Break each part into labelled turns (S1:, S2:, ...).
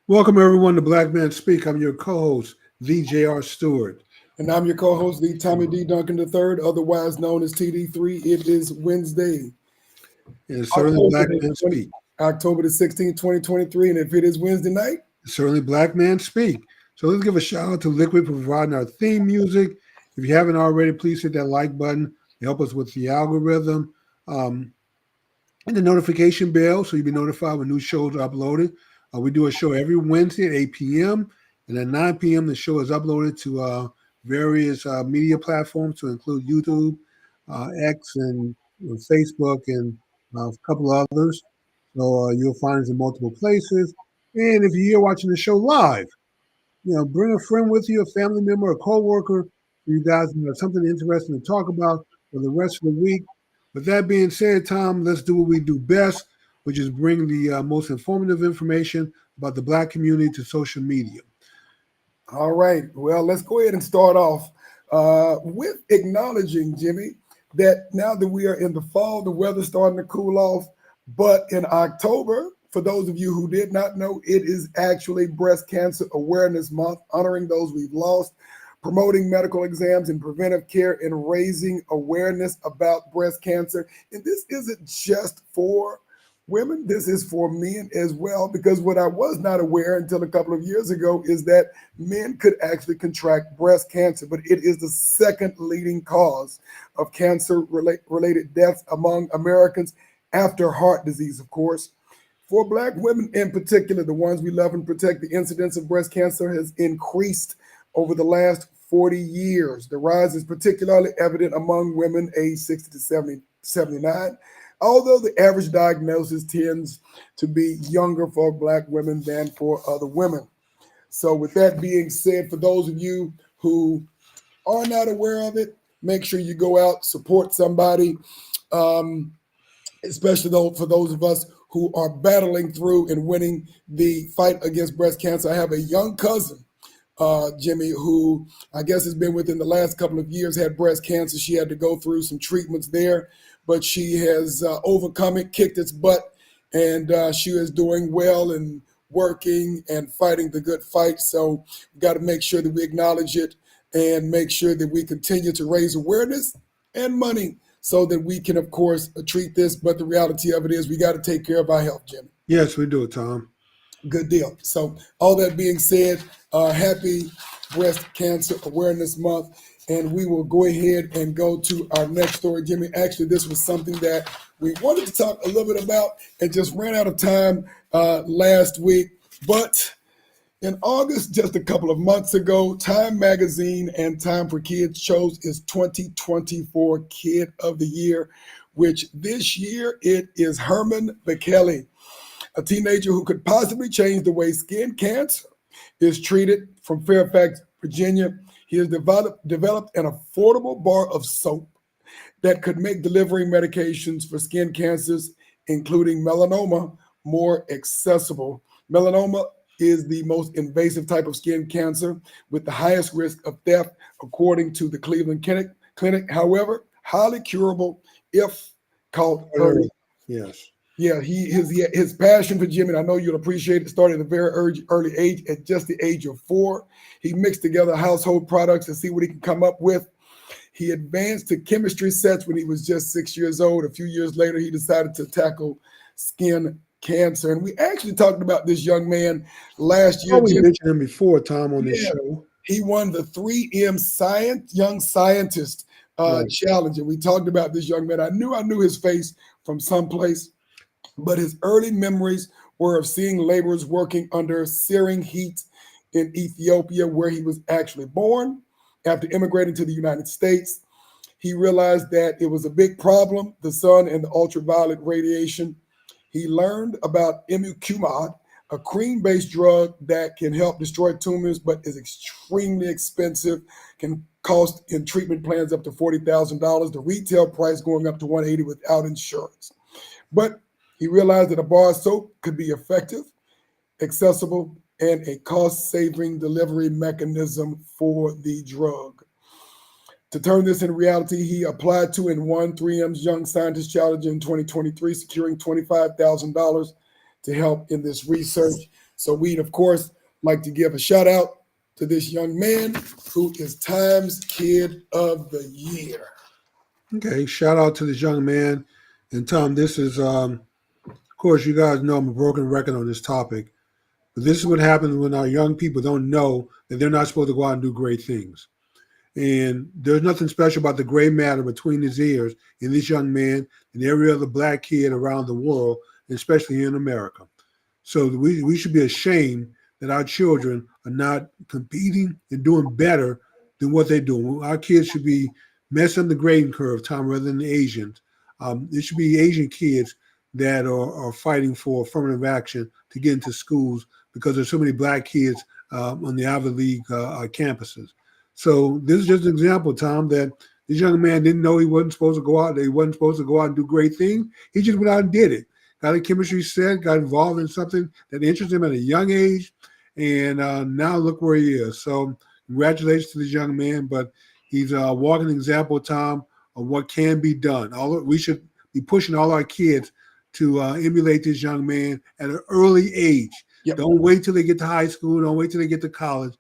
S1: Welcome everyone to Black Men Speak. I'm your co-host, VJR Stewart.
S2: And I'm your co-host, the Tommy D. Duncan III, otherwise known as TD3. It is Wednesday,
S1: And it's certainly Black Men
S2: 20
S1: Speak.
S2: October the 16th, 2023. And if it is Wednesday night,
S1: It's certainly Black Men Speak. So let's give a shout out to Liquid for providing our theme music. If you haven't already, please hit that like button to help us with the algorithm. And the notification bell so you'll be notified when new shows are uploaded. We do a show every Wednesday at 8 p.m. And at 9 p.m., the show is uploaded to various media platforms to include YouTube, X, and Facebook, and a couple others. So you'll find us in multiple places. And if you're here watching the show live, bring a friend with you, a family member, a coworker. You guys have something interesting to talk about for the rest of the week. With that being said, Tom, let's do what we do best, which is bring the most informative information about the Black community to social media.
S2: all right. Well, let's go ahead and start off with acknowledging, Jimmy, that now that we are in the fall, the weather's starting to cool off. But in October, for those of you who did not know, it is actually Breast Cancer Awareness Month, honoring those we've lost, promoting medical exams and preventive care, and raising awareness about breast cancer. And this isn't just for women, this is for men as well, because what I was not aware until a couple of years ago is that men could actually contract breast cancer, but it is the second leading cause of cancer-related deaths among Americans after heart disease, of course. For Black women in particular, the ones we love and protect, the incidence of breast cancer has increased over the last 40 years. The rise is particularly evident among women aged 60 to 79, although the average diagnosis tends to be younger for Black women than for other women. So with that being said, for those of you who are not aware of it, make sure you go out, support somebody, especially though for those of us who are battling through and winning the fight against breast cancer. I have a young cousin, Jimmy, who I guess has been within the last couple of years, had breast cancer. She had to go through some treatments there, but she has overcome it, kicked its butt, and she is doing well and working and fighting the good fight. So we've got to make sure that we acknowledge it and make sure that we continue to raise awareness and money so that we can, of course, treat this. But the reality of it is we got to take care of our health, Jimmy.
S1: Yes, we do, Tom.
S2: Good deal. So all that being said, happy Breast Cancer Awareness Month. And we will go ahead and go to our next story, Jimmy. Actually, this was something that we wanted to talk a little bit about and just ran out of time last week. But in August, just a couple of months ago, Time Magazine and Time for Kids chose its 2024 Kid of the Year, which this year it is Herman McKelly, a teenager who could possibly change the way skin cancer is treated. From Fairfax, Virginia, he has developed an affordable bar of soap that could make delivering medications for skin cancers, including melanoma, more accessible. Melanoma is the most invasive type of skin cancer with the highest risk of death, according to the Cleveland Clinic. However, highly curable if caught early.
S1: Yes.
S2: Yeah, his passion for Jimmy, I know you'll appreciate it, started at a very early age, at just the age of 4. He mixed together household products to see what he could come up with. He advanced to chemistry sets when he was just 6 years old. A few years later, he decided to tackle skin cancer. And we actually talked about this young man last year.
S1: We mentioned him before, Tom, on this show.
S2: He won the 3M Young Scientist Challenge. And we talked about this young man. I knew his face from someplace, but his early memories were of seeing laborers working under searing heat in Ethiopia, where he was actually born. After immigrating to the United States, he realized that it was a big problem, the sun and the ultraviolet radiation. He learned about Immucumod, a cream-based drug that can help destroy tumors, but is extremely expensive, can cost in treatment plans up to $40,000, the retail price going up to $180,000 without insurance. But he realized that a bar of soap could be effective, accessible, and a cost-saving delivery mechanism for the drug. To turn this into reality, he applied to and won 3M's Young Scientist Challenge in 2023, securing $25,000 to help in this research. So we'd, of course, like to give a shout out to this young man who is Times Kid of the Year.
S1: Okay, shout out to this young man. And Tom, this is, of course, you guys know I'm a broken record on this topic, but this is what happens when our young people don't know that they're not supposed to go out and do great things. And there's nothing special about the gray matter between his ears in this young man and every other black kid around the world, especially here in America. So we should be ashamed that our children are not competing and doing better than what they're doing. Our kids should be messing the grading curve, Tom, rather than the Asians. It should be Asian kids that are fighting for affirmative action to get into schools because there's so many black kids on the Ivy League campuses. So this is just an example, Tom, that this young man didn't know he wasn't supposed to go out. That he wasn't supposed to go out and do great things. He just went out and did it. Got a chemistry set, got involved in something that interested him at a young age, and now look where he is. So congratulations to this young man, but he's a walking example, Tom, of what can be done. We should be pushing all our kids to emulate this young man at an early age. Yep. Don't wait till they get to high school. Don't wait till they get to college.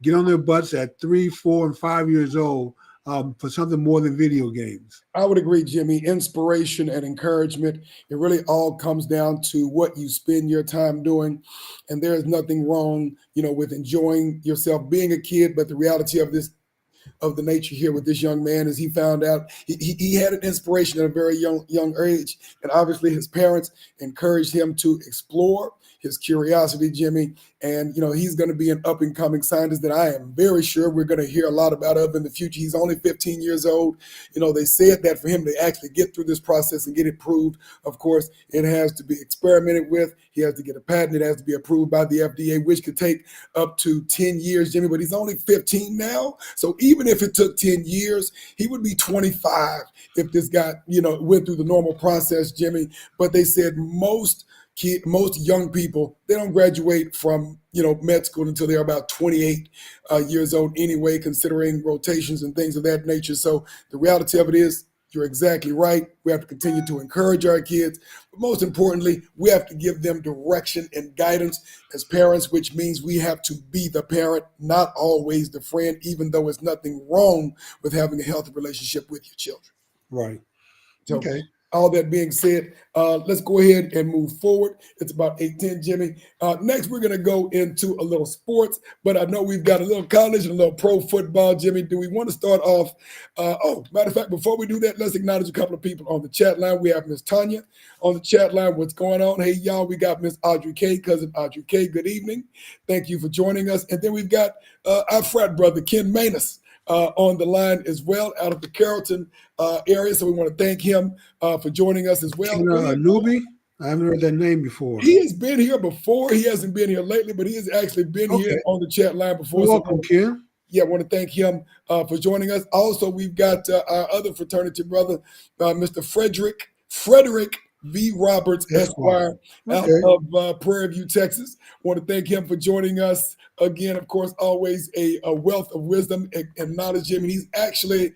S1: Get on their butts at 3, 4, and 5 years old for something more than video games.
S2: I would agree, Jimmy. Inspiration and encouragement, it really all comes down to what you spend your time doing. And there is nothing wrong, with enjoying yourself being a kid. But the reality of the nature here with this young man is he found out he had an inspiration at a very young age. And obviously his parents encouraged him to explore his curiosity, Jimmy. And, he's going to be an up-and-coming scientist that I am very sure we're going to hear a lot about of in the future. He's only 15 years old. They said that for him to actually get through this process and get it approved, of course, it has to be experimented with. He has to get a patent. It has to be approved by the FDA, which could take up to 10 years, Jimmy. But he's only 15 now. So even if it took 10 years, he would be 25 if this guy, went through the normal process, Jimmy. But they said most young people, they don't graduate from med school until they're about 28 years old anyway, considering rotations and things of that nature. So the reality of it is, you're exactly right. We have to continue to encourage our kids, but most importantly, we have to give them direction and guidance as parents, which means we have to be the parent, not always the friend, even though there's nothing wrong with having a healthy relationship with your children.
S1: Right.
S2: So,
S1: okay.
S2: All that being said, let's go ahead and move forward. It's about 8:10, Jimmy. Next, we're going to go into a little sports, but I know we've got a little college and a little pro football, Jimmy. Do we want to start off? Matter of fact, before we do that, let's acknowledge a couple of people on the chat line. We have Miss Tanya on the chat line. What's going on? Hey, y'all, we got Miss Audrey K, cousin Audrey K. Good evening. Thank you for joining us. And then we've got our frat brother, Ken Manus, on the line as well, out of the Carrollton area. So we want to thank him for joining us as well.
S1: A newbie? I haven't heard that name before.
S2: He has been here before. He hasn't been here lately, but he has actually been here on the chat line before.
S1: Welcome, Ken.
S2: Yeah, I want to thank him for joining us. Also, we've got our other fraternity brother, Mr. Frederick V. Roberts, Esquire, out of Prairie View, Texas. Want to thank him for joining us. Again, of course, always a wealth of wisdom and knowledge, Jim. And he's actually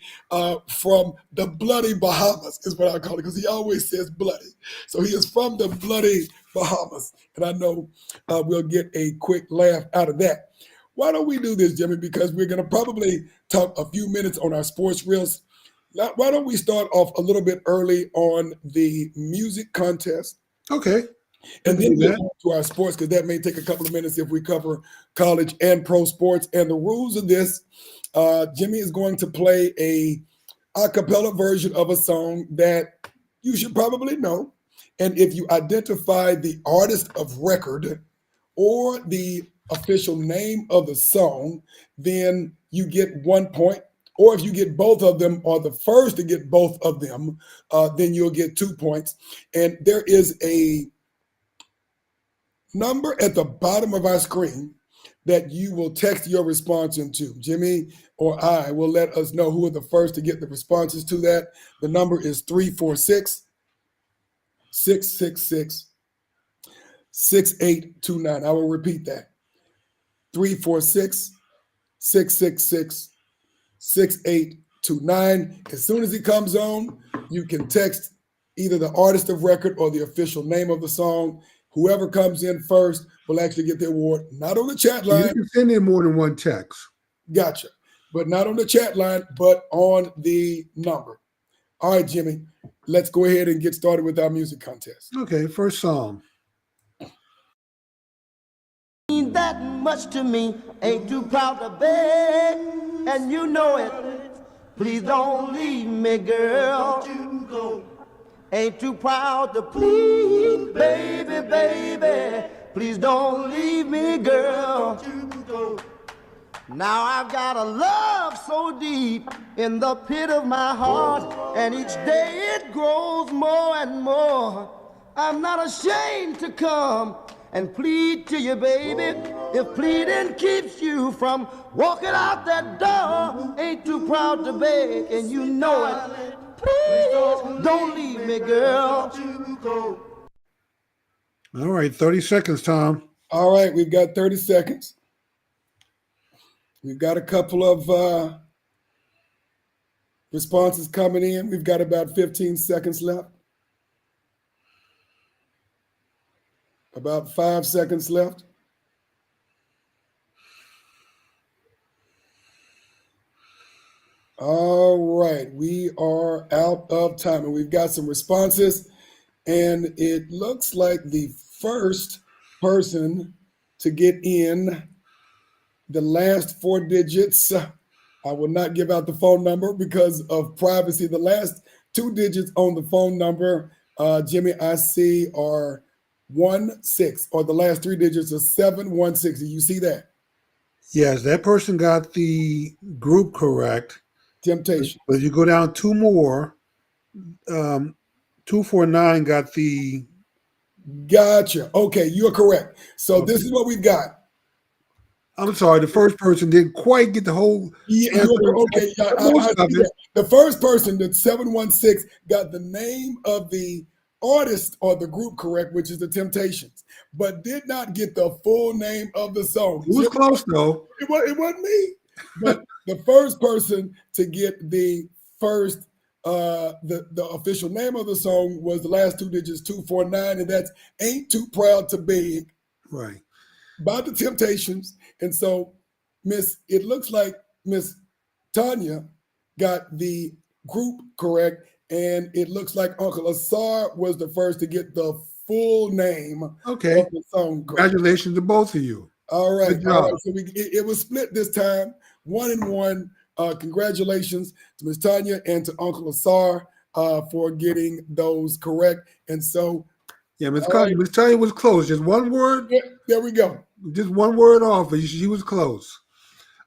S2: from the bloody Bahamas, is what I call it, because he always says bloody. So he is from the bloody Bahamas. And I know we'll get a quick laugh out of that. Why don't we do this, Jimmy? Because we're going to probably talk a few minutes on our sports reels. Why don't we start off a little bit early on the music contest?
S1: Okay.
S2: And then we'll go to our sports, because that may take a couple of minutes if we cover college and pro sports. And the rules of this, Jimmy is going to play a cappella version of a song that you should probably know. And if you identify the artist of record or the official name of the song, then you get 1 point. Or if you get both of them, or the first to get both of them, then you'll get 2 points. And there is a number at the bottom of our screen that you will text your response into. Jimmy or I will let us know who are the first to get the responses to that. The number is 346-666-6829. I will repeat that. 346-666-6829. As soon as it comes on, you can text either the artist of record or the official name of the song, Whoever comes in first will actually get the award. Not on the chat
S1: You
S2: line.
S1: can send in more than one text.
S2: Gotcha. But not on the chat line, but on the number. All right, Jimmy, let's go ahead and get started with our music contest.
S1: Okay, first song.
S3: Mean that much to me, ain't too proud to beg, and you know it. Please don't leave me, girl. Ain't too proud to plead, baby, baby. Please don't leave me, girl. Now I've got a love so deep in the pit of my heart, and each day it grows more and more. I'm not ashamed to come and plead to you, baby. If pleading keeps you from walking out that door, ain't too proud to beg, and you know it. Please don't leave me, girl.
S1: All right, 30 seconds, Tom.
S2: All right, we've got 30 seconds. We've got a couple of responses coming in. We've got about 15 seconds left. About 5 seconds left. All right, we are out of time, and we've got some responses. And it looks like the first person to get in the last 4 digits, I will not give out the phone number because of privacy. The last 2 digits on the phone number, Jimmy, I see are 16, or the last 3 digits are 716. Do you see that?
S1: Yes, that person got the group correct.
S2: Temptation.
S1: But if you go down 2 more, 249 got the.
S2: Gotcha. Okay, you're correct. So this is what we've got.
S1: I'm sorry, the first person didn't quite get the whole.
S2: Yeah, okay. The first person, the 716, got the name of the artist or the group correct, which is the Temptations, but did not get the full name of the song.
S1: It was close though.
S2: It wasn't me. But the first person to get the first the official name of the song was the last 2 digits, 249, and that's Ain't Too Proud to Beg.
S1: Right.
S2: By the Temptations. And so it looks like Miss Tanya got the group correct, and it looks like Uncle Asar was the first to get the full name of the song correct.
S1: Congratulations to both of you.
S2: All right.
S1: Good job.
S2: All right. So it was split this time, 1-1. Congratulations to Miss Tanya and to Uncle Asar for getting those correct. And so
S1: yeah, Miss Tanya was close. Just one word.
S2: Yeah, there we go.
S1: Just one word off, but she was close.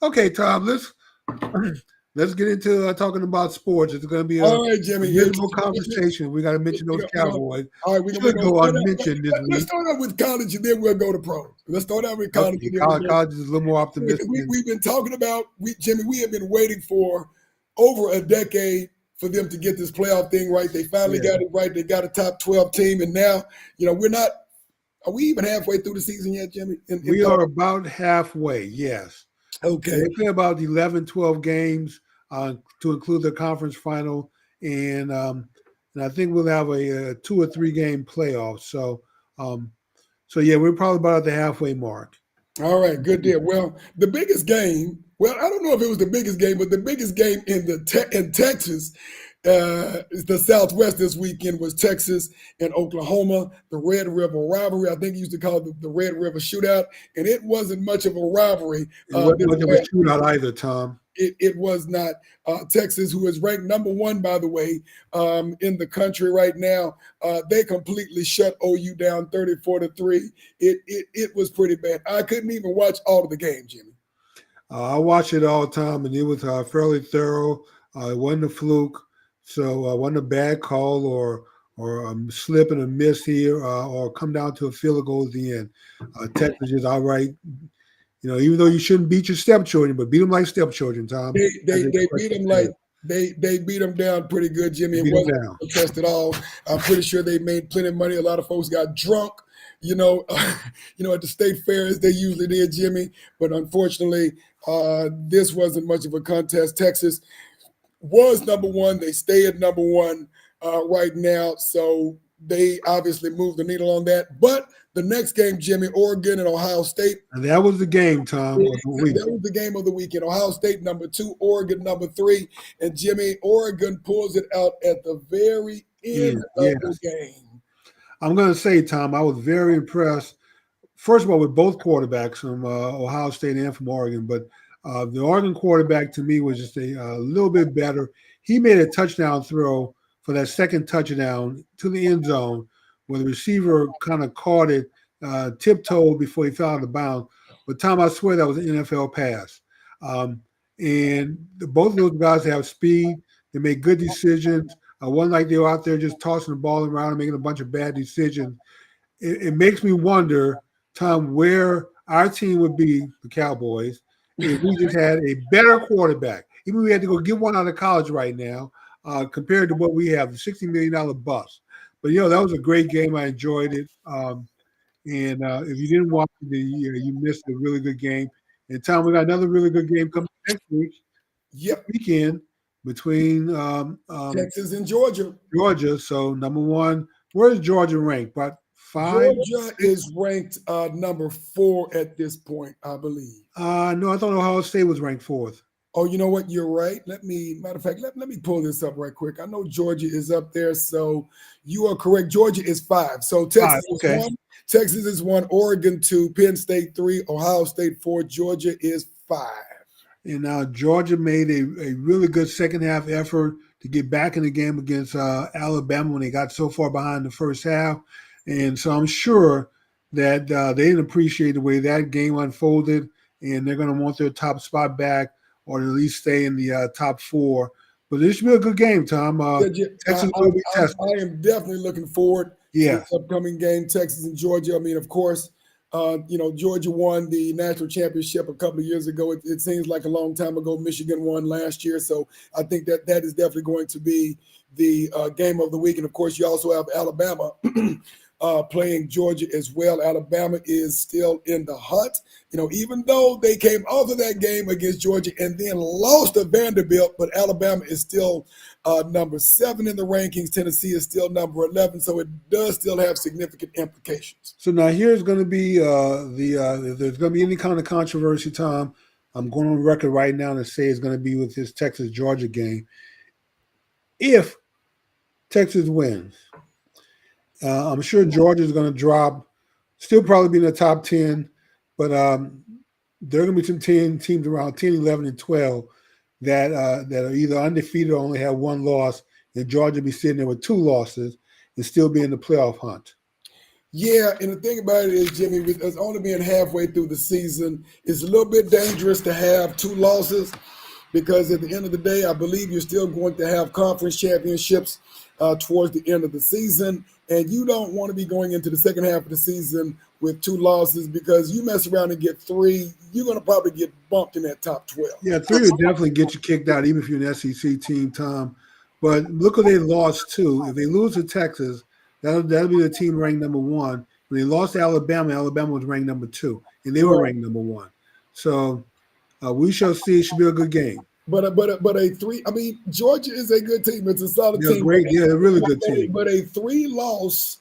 S1: Okay, Tom, let's get into talking about sports. It's going to be a
S2: Jimmy,
S1: miserable conversation. We got to mention those Cowboys.
S2: All right, we're going to
S1: go unmentioned this week.
S2: Let's start out with college, and then we'll go to pros. Let's start out with college.
S1: College is a little more optimistic.
S2: We've been talking about, Jimmy, we have been waiting for over a decade for them to get this playoff thing right. They finally got it right. They got a top 12 team, and now, we're not. Are we even halfway through the season yet, Jimmy?
S1: We are about halfway, yes.
S2: Okay.
S1: They play about 11, 12 games to include the conference final, and I think we'll have a 2 or 3 game playoff. So yeah, we're probably about at the halfway mark.
S2: All right, good deal. Well, the biggest game, I don't know if it was the biggest game, but the biggest game in Texas, the Southwest this weekend was Texas and Oklahoma, the Red River rivalry. I think you used to call it the Red River shootout, and it wasn't much of a rivalry.
S1: It wasn't much of a shootout either, Tom.
S2: It was not. Texas, who is ranked number 1, by the way, in the country right now, they completely shut OU down 34-3. It was pretty bad. I couldn't even watch all of the game, Jimmy.
S1: I watched it all the time, and it was fairly thorough. It wasn't a fluke, so it wasn't a bad call or slip and a miss here, or come down to a field goal at the end. Texas is all right. Even though you shouldn't beat your stepchildren, but beat them like stepchildren, Tom.
S2: They beat them like they beat them down pretty good, Jimmy. It wasn't a contest at all. I'm pretty sure they made plenty of money. A lot of folks got drunk, at the state fair as they usually did, Jimmy. But unfortunately, this wasn't much of a contest. Texas was number 1. They stay at number 1 right now. So they obviously moved the needle on that. But the next game, Jimmy, Oregon and Ohio State.
S1: And that was the game, Tom, of the week.
S2: That was the game of the weekend. Ohio State number 2, Oregon number 3. And Jimmy, Oregon pulls it out at the very end of the game.
S1: I'm going to say, Tom, I was very impressed, first of all, with both quarterbacks from Ohio State and from Oregon. But the Oregon quarterback, to me, was just a little bit better. He made a touchdown throw for that second touchdown to the end zone where the receiver kind of caught it, tiptoed before he fell out of bounds. But, Tom, I swear that was an NFL pass. Both of those guys have speed. They make good decisions. One like they were out there just tossing the ball around and making a bunch of bad decisions. It makes me wonder, Tom, where our team would be, the Cowboys, if we just had a better quarterback. Even if we had to go get one out of college right now, compared to what we have, the $60 million bust. But, that was a great game. I enjoyed it. If you didn't watch it, you missed a really good game. And, Tom, we got another really good game coming next week. Weekend between
S2: Texas and Georgia.
S1: So, number one, where is Georgia ranked? About 5?
S2: Georgia is ranked number 4 at this point, I believe.
S1: No, I thought Ohio State was ranked 4th.
S2: Oh, you know what? You're right. Matter of fact, let me pull this up right quick. I know Georgia is up there, so you are correct. Georgia is 5. So Texas is 1. Texas is 1. Oregon 2. Penn State 3. Ohio State 4. Georgia is 5.
S1: And now Georgia made a really good second half effort to get back in the game against Alabama when they got so far behind the first half. And so I'm sure that they didn't appreciate the way that game unfolded, and they're going to want their top spot back, or at least stay in the top 4. But this should be a good game, Tom. Texas will be tested.
S2: I am definitely looking forward to this upcoming game, Texas and Georgia. I mean, of course, Georgia won the national championship a couple of years ago. It seems like a long time ago. Michigan won last year. So I think that is definitely going to be the game of the week. And, of course, you also have Alabama playing Georgia as well. Alabama is still in the hunt. Even though they came off of that game against Georgia and then lost to Vanderbilt, but Alabama is still number 7 in the rankings. Tennessee is still number 11, so it does still have significant implications.
S1: So now here's going to be if there's going to be any kind of controversy, Tom, I'm going on record right now to say it's going to be with this Texas-Georgia game. If Texas wins, I'm sure Georgia's going to drop, still probably be in the top 10, but there are going to be some teams around 10, 11, and 12 that are either undefeated or only have one loss, and Georgia will be sitting there with 2 losses and still be in the playoff hunt.
S2: Yeah, and the thing about it is, Jimmy, with us only being halfway through the season, it's a little bit dangerous to have 2 losses because at the end of the day, I believe you're still going to have conference championships towards the end of the season, and you don't want to be going into the second half of the season with 2 losses because you mess around and get 3, you're going to probably get bumped in that top 12.
S1: Yeah, 3 would definitely get you kicked out, even if you're an SEC team, Tom. But look what they lost to. If they lose to Texas, that'll be the team ranked number 1. When they lost to Alabama, Alabama was ranked number 2, and they were ranked number 1. So we shall see. It should be a good game.
S2: But a 3. I mean, Georgia is a good team. It's a solid team.
S1: A really good team.
S2: But a 3-loss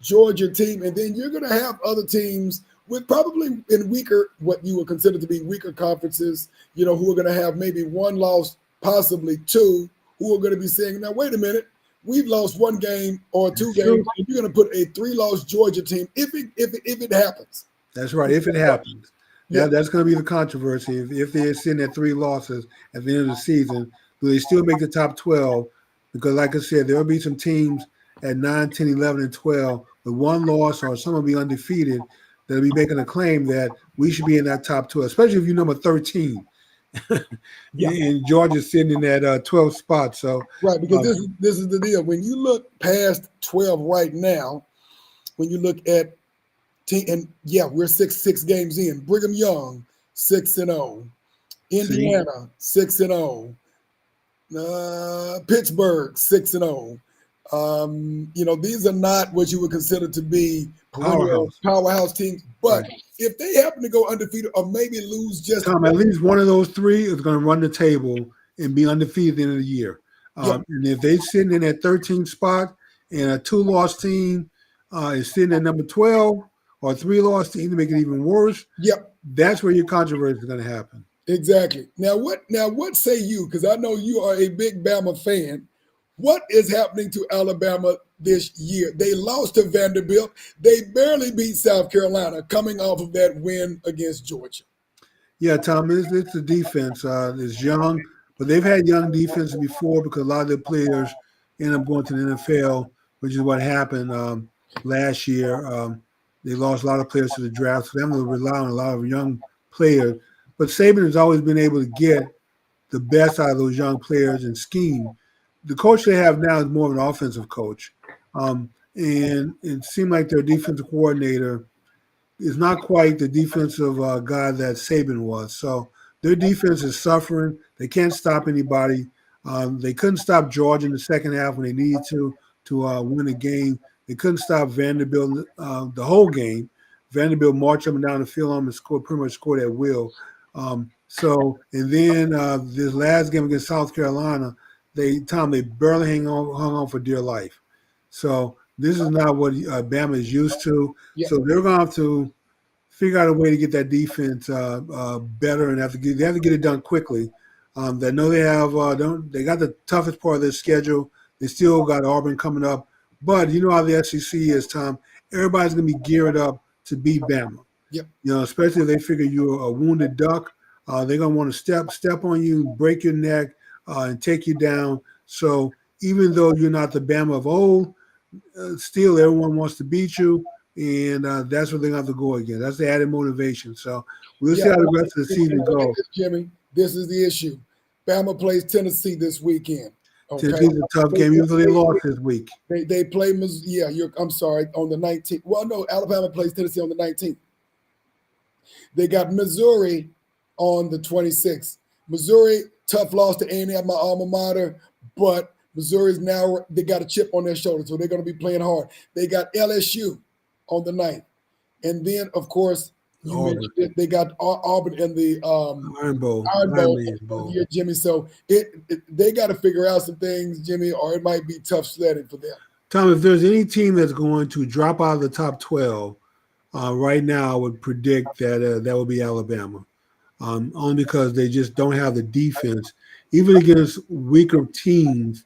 S2: Georgia team, and then you're going to have other teams with probably in weaker, what you would consider to be weaker conferences. Who are going to have maybe 1 loss, possibly 2, who are going to be saying, "Now wait a minute, we've lost 1 game or 2 games." You're going to put a 3-loss Georgia team if it happens.
S1: That's right. If it happens. Yeah, that's going to be the controversy. If they're sitting at 3 losses at the end of the season, do they still make the top 12? Because, like I said, there will be some teams at 9, 10, 11, and 12 with 1 loss, or some will be undefeated, that'll be making a claim that we should be in that top 12, especially if you're number 13. And Georgia's sitting in that 12th spot. So
S2: right, because this is the deal. When you look past 12 right now, when you look at and we're six games in. Brigham Young 6-0, Indiana 6-0, Pittsburgh 6-0. These are not what you would consider to be powerhouse teams. But if they happen to go undefeated or maybe lose just
S1: at least one of those 3 is going to run the table and be undefeated at the end of the year. And if they're sitting in that 13th spot and a 2-loss team is sitting at number 12, or a 3-loss team to make it even worse,
S2: Yep.
S1: that's where your controversy is going to happen.
S2: Exactly. Now what say you? Because I know you are a big Bama fan. What is happening to Alabama this year? They lost to Vanderbilt. They barely beat South Carolina coming off of that win against Georgia.
S1: Yeah, Tom, it's the defense. It's young, but they've had young defense before because a lot of their players end up going to the NFL, which is what happened last year. They lost a lot of players to the draft, so they have to rely on a lot of young players. But Saban has always been able to get the best out of those young players and scheme. The coach they have now is more of an offensive coach. And it seemed like their defensive coordinator is not quite the defensive guy that Saban was. So their defense is suffering. They can't stop anybody. They couldn't stop Georgia in the second half when they needed to win the game. They couldn't stop Vanderbilt the whole game. Vanderbilt marched up and down the field on and pretty much scored at will. And then this last game against South Carolina, they barely hung on for dear life. So this is not what Bama is used to.
S2: Yeah.
S1: So they're going to have to figure out a way to get that defense better, and they have to get it done quickly. They know they have they got the toughest part of their schedule. They still got Auburn coming up, but you know how the SEC is, Tom. Everybody's going to be geared up to beat Bama.
S2: Yep.
S1: You know, especially if they figure you're a wounded duck. They're going to want to step on you, break your neck, and take you down. So even though you're not the Bama of old, still everyone wants to beat you, and that's what they're going to have to go against. That's the added motivation. So we'll see how the rest of the season goes.
S2: Jimmy, this is the issue. Bama plays Tennessee this weekend. Okay?
S1: Tennessee's a tough game, even though they lost this week.
S2: They play on the 19th. Well, no, Alabama plays Tennessee on the 19th. They got Missouri on the 26th. Missouri, tough loss to A&M, my alma mater, but Missouri's now, they got a chip on their shoulder, so they're going to be playing hard. They got LSU on the 9th. And then, of course, you mentioned they got Auburn in the
S1: Iron Bowl.
S2: Yeah, Jimmy. So they got to figure out some things, Jimmy, or it might be tough sledding for them.
S1: Tom, if there's any team that's going to drop out of the top 12 right now, I would predict that that would be Alabama. Only because they just don't have the defense. Even against weaker teams,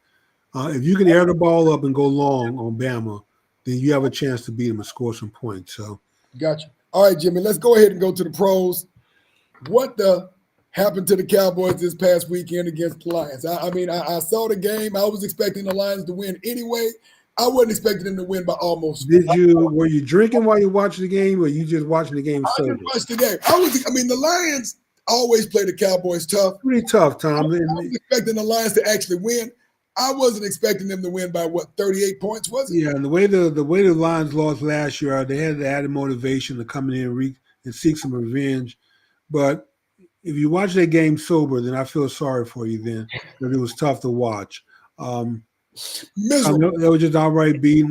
S1: if you can air the ball up and go long on Bama, then you have a chance to beat them and score some points. So,
S2: gotcha. All right, Jimmy, let's go ahead and go to the pros. What happened to the Cowboys this past weekend against the Lions? I saw the game. I was expecting the Lions to win anyway. I wasn't expecting them to win by almost.
S1: Were you drinking while you watched the game, or you just watching the game sober?
S2: I just watched the game. The Lions always play the Cowboys tough.
S1: Pretty tough, Tom.
S2: I was expecting the Lions to actually win. I wasn't expecting them to win by 38 points, was it?
S1: Yeah, and the way the Lions lost last year, they had the added motivation to come in and seek some revenge. But if you watch that game sober, then I feel sorry for you then, because it was tough to watch.
S2: Miserable.
S1: They were just outright beaten.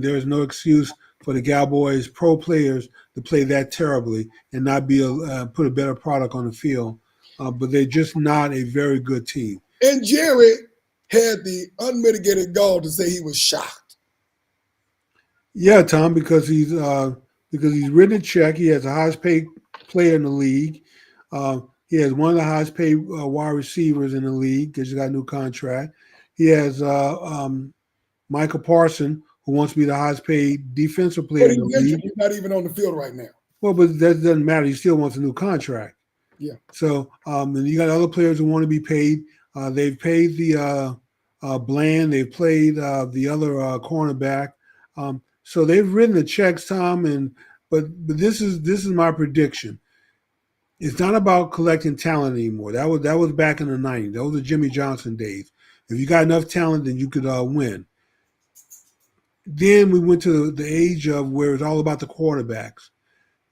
S1: There's no excuse for the Cowboys pro players to play that terribly and not be put a better product on the field. But they're just not a very good team.
S2: And Jerry had the unmitigated gall to say he was shocked.
S1: Yeah, Tom, because he's written a check. He has the highest paid player in the league. He has one of the highest paid wide receivers in the league because he's got a new contract. He has Michael Parsons, who wants to be the highest paid defensive player in the league.
S2: He's not even on the field right now.
S1: Well, but that doesn't matter. He still wants a new contract.
S2: Yeah.
S1: So, and you got other players who want to be paid. They've paid the Bland. They've played the other cornerback. So they've written the checks, Tom. But this is my prediction. It's not about collecting talent anymore. That was back in the 90s. Those were Jimmy Johnson days. If you got enough talent, then you could win. Then we went to the age of where it's all about the quarterbacks.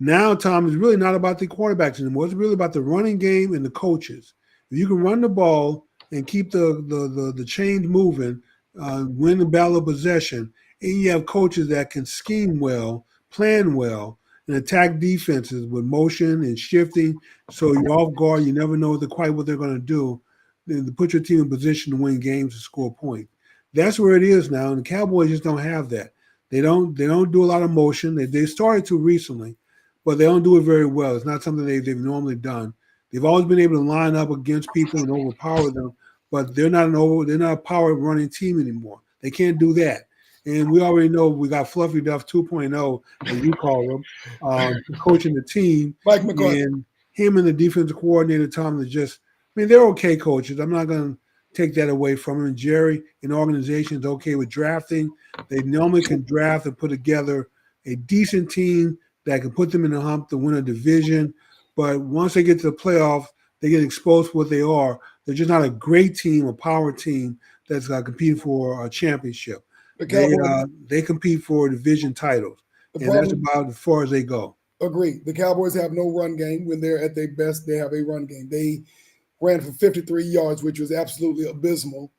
S1: Now, Tom, it's really not about the quarterbacks anymore. It's really about the running game and the coaches. If you can run the ball and keep the chains moving, win the battle of possession, and you have coaches that can scheme well, plan well, and attack defenses with motion and shifting, so you're off guard. You never know quite what they're going to do. To put your team in position to win games and score points. That's where it is now, and the Cowboys just don't have that. They don't do a lot of motion. They started to recently, but they don't do it very well. It's not something they've normally done. They've always been able to line up against people and overpower them, but they're not a power running team anymore. They can't do that. And we already know we got Fluffy Duff 2.0, as you call him, coaching the team.
S2: Mike McCarthy.
S1: And him and the defensive coordinator, Tom, they're okay coaches. I'm not going to take that away from him. And Jerry and the organization is okay with drafting. They normally can draft and put together a decent team that can put them in the hump to win a division. But once they get to the playoffs, they get exposed for what they are. They're just not a great team, a power team that's competing for a championship. They compete for division titles, and that's about as far as they go.
S2: Agree. The Cowboys have no run game. When they're at their best, they have a run game. They ran for 53 yards, which was absolutely abysmal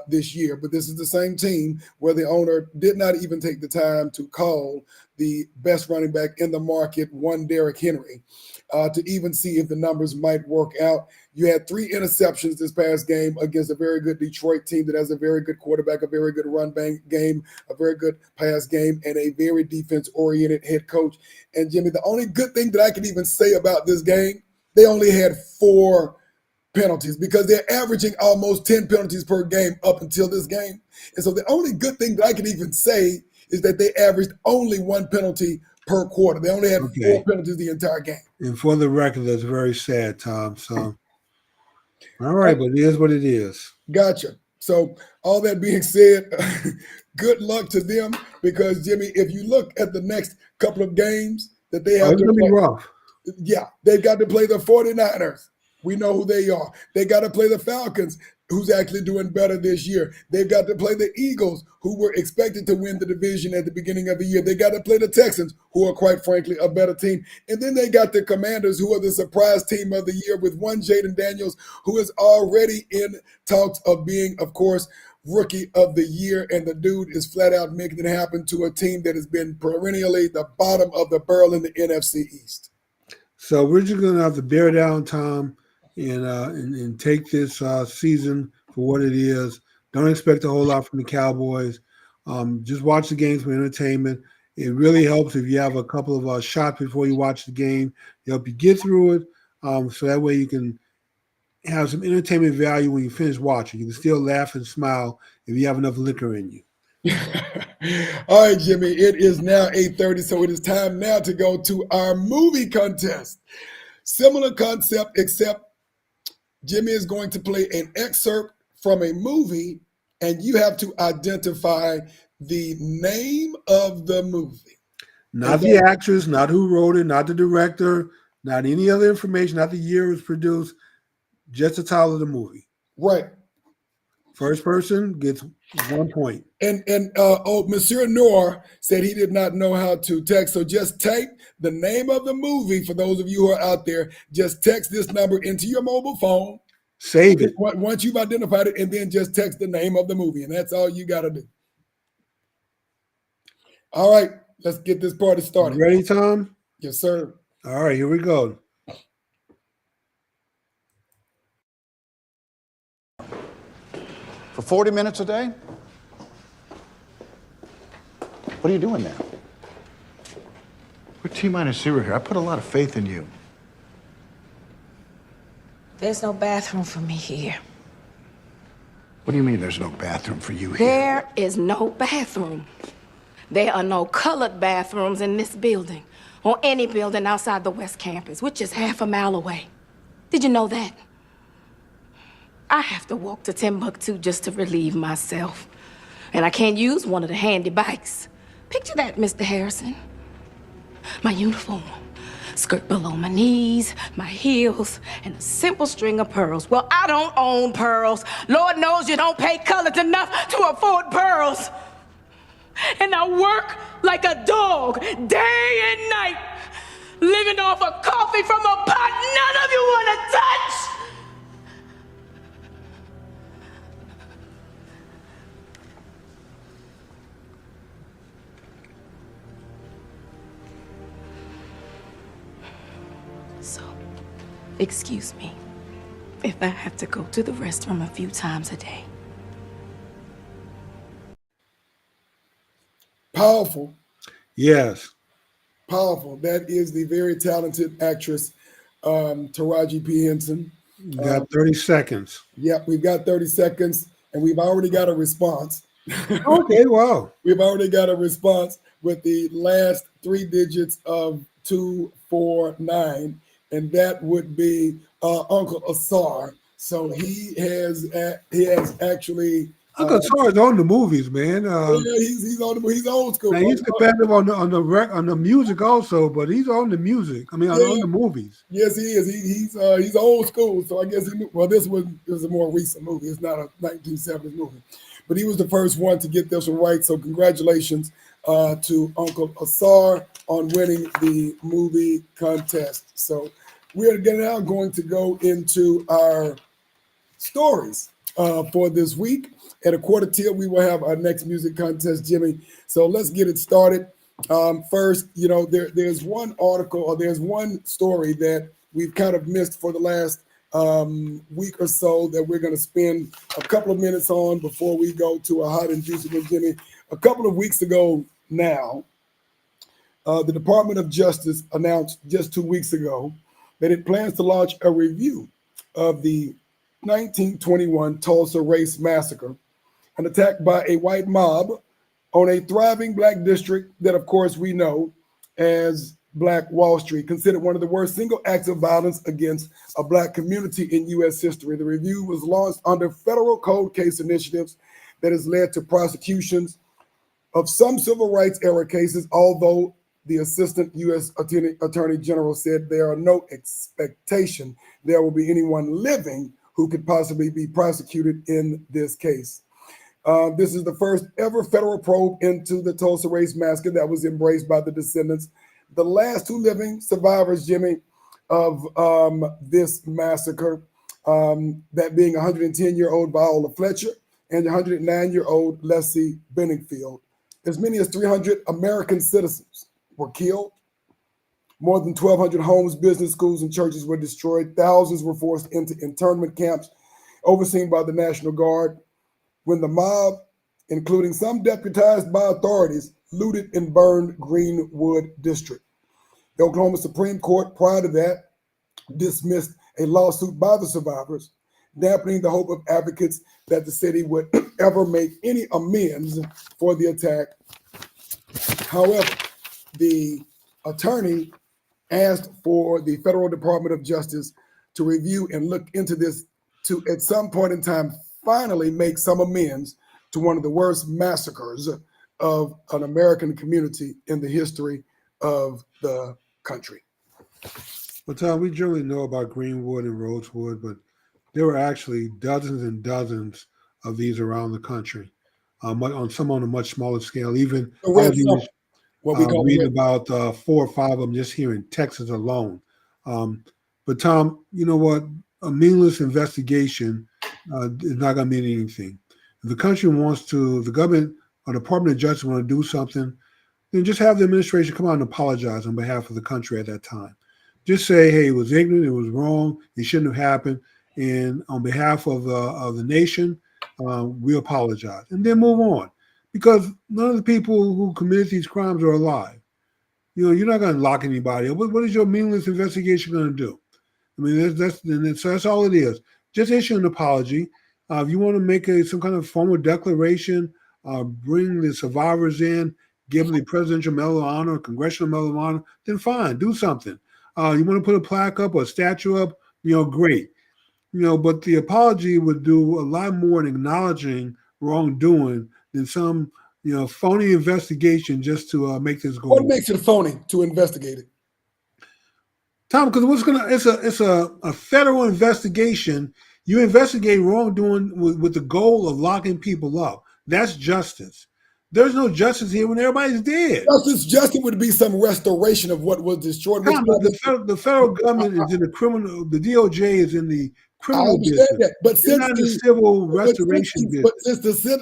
S2: this year. But this is the same team where the owner did not even take the time to call the best running back in the market, one Derrick Henry, to even see if the numbers might work out. You had 3 interceptions this past game against a very good Detroit team that has a very good quarterback, a very good run game, a very good pass game, and a very defense-oriented head coach. And, Jimmy, the only good thing that I can even say about this game, they only had 4 penalties because they're averaging almost 10 penalties per game up until this game. And so the only good thing that I can even say is that they averaged only 1 penalty per quarter. They only had 4 penalties the entire game.
S1: And for the record, that's very sad, Tom. So, all right, but it is what it is.
S2: Gotcha. So all that being said, good luck to them because, Jimmy, if you look at the next couple of games that they have
S1: it's going to be rough.
S2: Yeah, they've got to play the 49ers. We know who they are. They got to play the Falcons, who's actually doing better this year. They've got to play the Eagles, who were expected to win the division at the beginning of the year. They got to play the Texans, who are, quite frankly, a better team. And then they got the Commanders, who are the surprise team of the year, with one Jaden Daniels, who is already in talks of being, of course, Rookie of the Year. And the dude is flat out making it happen to a team that has been perennially the bottom of the barrel in the NFC East.
S1: So we're just going to have to bear down, Tom, and take this season for what it is. Don't expect a whole lot from the Cowboys. Just watch the games for entertainment. It really helps if you have a couple of shots before you watch the game. It help you get through it, so that way you can have some entertainment value when you finish watching. You can still laugh and smile if you have enough liquor in you.
S2: All right, Jimmy, it is now 8:30, so it is time now to go to our movie contest. Similar concept, except Jimmy is going to play an excerpt from a movie, and you have to identify the name of the movie.
S1: Not the actress, not who wrote it, not the director, not any other information, not the year it was produced, just the title of the movie.
S2: Right.
S1: First person gets 1 point.
S2: And Monsieur Noor said he did not know how to text, so just type the name of the movie. For those of you who are out there, just text this number into your mobile phone.
S1: Save it.
S2: Once you've identified it, and then just text the name of the movie, and that's all you got to do. All right, let's get this party started.
S1: You ready, Tom?
S2: Yes, sir.
S1: All right, here we go.
S4: For 40 minutes a day? What are you doing now? We're T-minus 0 here. I put a lot of faith in you.
S5: There's no bathroom for me here.
S4: What do you mean there's no bathroom for you here?
S5: There is no bathroom. There are no colored bathrooms in this building or any building outside the West Campus, which is half a mile away. Did you know that? I have to walk to Timbuktu just to relieve myself. And I can't use one of the handy bikes. Picture that, Mr. Harrison. My uniform, skirt below my knees, my heels, and a simple string of pearls. Well, I don't own pearls. Lord knows you don't pay colors enough to afford pearls. And I work like a dog day and night, living off of coffee from a pot none of you want to touch. So, excuse me if I have to go to the restroom a few times a day.
S2: Powerful.
S1: Yes.
S2: Powerful. That is the very talented actress, Taraji P. Henson.
S1: You got 30 seconds.
S2: Yep, we've got 30 seconds, and we've already got a response.
S1: Okay, wow.
S2: We've already got a response with the last 3 digits of 249, and that would be Uncle Asar. So he has actually.
S1: Uncle Asar is on the movies, man.
S2: Yeah, he's old school.
S1: Now he's competitive on the music also, but he's on the music. I mean, on the movies.
S2: Yes, he is. He's old school, so I guess he knew. Well, this was a more recent movie. It's not a 1970s movie, but he was the first one to get this one right. So congratulations to Uncle Asar on winning the movie contest. So we are now going to go into our stories for this week. At a quarter till, we will have our next music contest, Jimmy. So let's get it started. First, there's one article or there's one story that we've kind of missed for the last week or so that we're going to spend a couple of minutes on before we go to a hot and juicy one, Jimmy. A couple of weeks ago now, the Department of Justice announced just 2 weeks ago that it plans to launch a review of the 1921 Tulsa Race Massacre, an attack by a white mob on a thriving Black district that, of course, we know as Black Wall Street, considered one of the worst single acts of violence against a Black community in U.S. history. The review was launched under federal cold case initiatives that has led to prosecutions of some civil rights era cases, although the Assistant U.S. Attorney General said there are no expectation there will be anyone living who could possibly be prosecuted in this case. This is the first ever federal probe into the Tulsa Race Massacre that was embraced by the descendants. The last 2 living survivors, Jimmy, of this massacre, that being 110-year-old Viola Fletcher and 109-year-old Leslie Benningfield. As many as 300 American citizens were killed. More than 1,200 homes, business, schools, and churches were destroyed. Thousands were forced into internment camps overseen by the National Guard. When the mob, including some deputized by authorities, looted and burned Greenwood District. The Oklahoma Supreme Court, prior to that, dismissed a lawsuit by the survivors, dampening the hope of advocates that the city would ever make any amends for the attack. However, the attorney asked for the Federal Department of Justice to review and look into this to, at some point in time, finally make some amends to one of the worst massacres of an American community in the history of the country.
S1: Well, Tom, we generally know about Greenwood and Rosewood, but there were actually dozens and dozens of these around the country, on some on a much smaller scale. Even what we call reading about 4 or 5 of them just here in Texas alone. But Tom, you know what? A meaningless investigation is not going to mean anything. If the country wants to, the government or Department of Justice want to do something, then just have the administration come out and apologize on behalf of the country at that time. Just say, hey, it was ignorant, it was wrong, it shouldn't have happened, and on behalf of the nation, we apologize, and then move on. Because none of the people who committed these crimes are alive. You're not going to lock anybody up. What is your meaningless investigation going to do? I mean, that's all it is. Just issue an apology. If you want to make some kind of formal declaration, bring the survivors in, give them the Presidential Medal of Honor, Congressional Medal of Honor, then fine, do something. You want to put a plaque up or a statue up, great. But the apology would do a lot more in acknowledging wrongdoing than some, phony investigation just to make this go.
S2: What makes it phony to investigate it?
S1: Tom, because it's a federal investigation. You investigate wrongdoing with the goal of locking people up. That's justice. There's no justice here when everybody's dead.
S2: Justice would be some restoration of what was destroyed.
S1: Tom, the federal government is in the criminal. The DOJ is in the criminal business.
S2: That. But since
S1: not in the civil restoration business.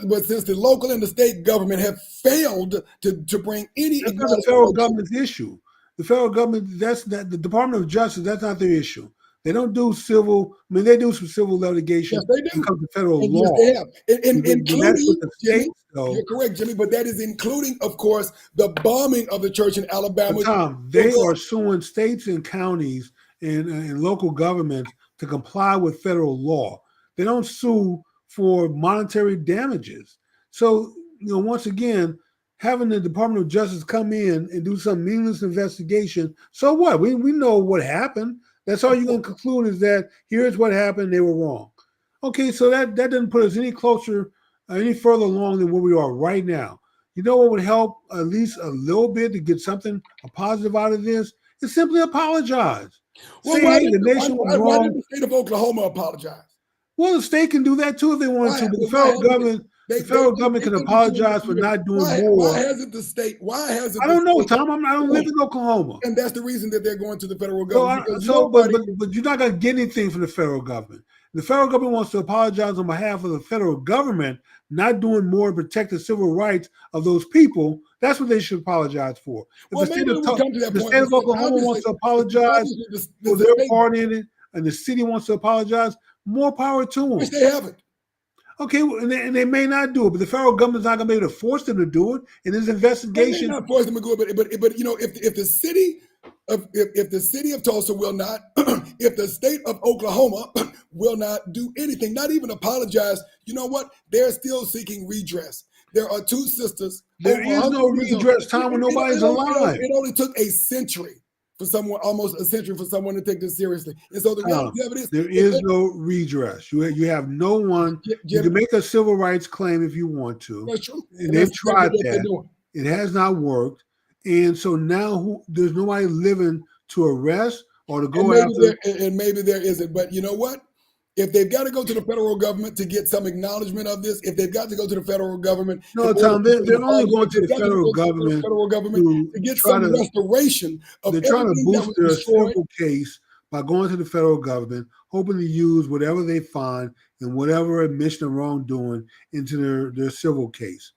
S2: But since the local and the state government have failed to bring any,
S1: that's not the federal government's issue. The federal government, the Department of Justice, that's not their issue. They don't do civil. I mean, they do some civil litigation
S2: Yes, they do.
S1: when it comes to federal
S2: And
S1: law.
S2: yes, they have. And
S1: But that's
S2: including,
S1: what the
S2: Jimmy,
S1: states, though.
S2: you're correct, Jimmy, but that is including, of course, the bombing of the church in Alabama.
S1: But Tom, they are suing states and counties and local governments to comply with federal law. They don't sue for monetary damages. So, once again, having the Department of Justice come in and do some meaningless investigation, so what? We know what happened. That's all you're going to conclude is that here's what happened. They were wrong. Okay, so that doesn't put us any closer, any further along than where we are right now. You know what would help at least a little bit to get something, a positive out of this? Is simply apologize.
S2: Well,
S1: Say, hey, the nation was
S2: why did
S1: wrong.
S2: the state of Oklahoma apologize?
S1: Well, the state can do that too if they want to, but the federal government can apologize for not doing more.
S2: Why hasn't the state? Why hasn't?
S1: I don't know, Tom. I don't live in Oklahoma,
S2: and that's the reason that they're going to the federal government.
S1: But you're not going to get anything from the federal government. The federal government wants to apologize on behalf of the federal government not doing more to protect the civil rights of those people. That's what they should apologize for. If the state of Oklahoma wants to apologize for their part in it, and the city wants to apologize, more power to them.
S2: Which they haven't.
S1: Okay, and they may not do it, but the federal government's not going to be able to force them to do it in this investigation.
S2: They may not force them to do it, but if the city of Tulsa will not, if the state of Oklahoma will not do anything, not even apologize, you know what? They're still seeking redress. There are two sisters.
S1: There is no redress, Tom, when nobody's alive.
S2: It only took a century for someone, almost a century for someone to take this seriously. And so the reality of it is,
S1: there is no redress. You have no one. You can make a civil rights claim if you want to.
S2: That's true.
S1: And they've tried that. It has not worked. And so now there's nobody living to arrest or to go after.
S2: And maybe there isn't. But you know what? If they've got to go to the federal government to get some acknowledgement of this, if they've got to go to the federal government,
S1: no, Tom, they're only going to the federal government
S2: to get some restoration of
S1: they're trying to boost their civil case by going to the federal government, hoping to use whatever they find and whatever admission of wrongdoing into their civil case.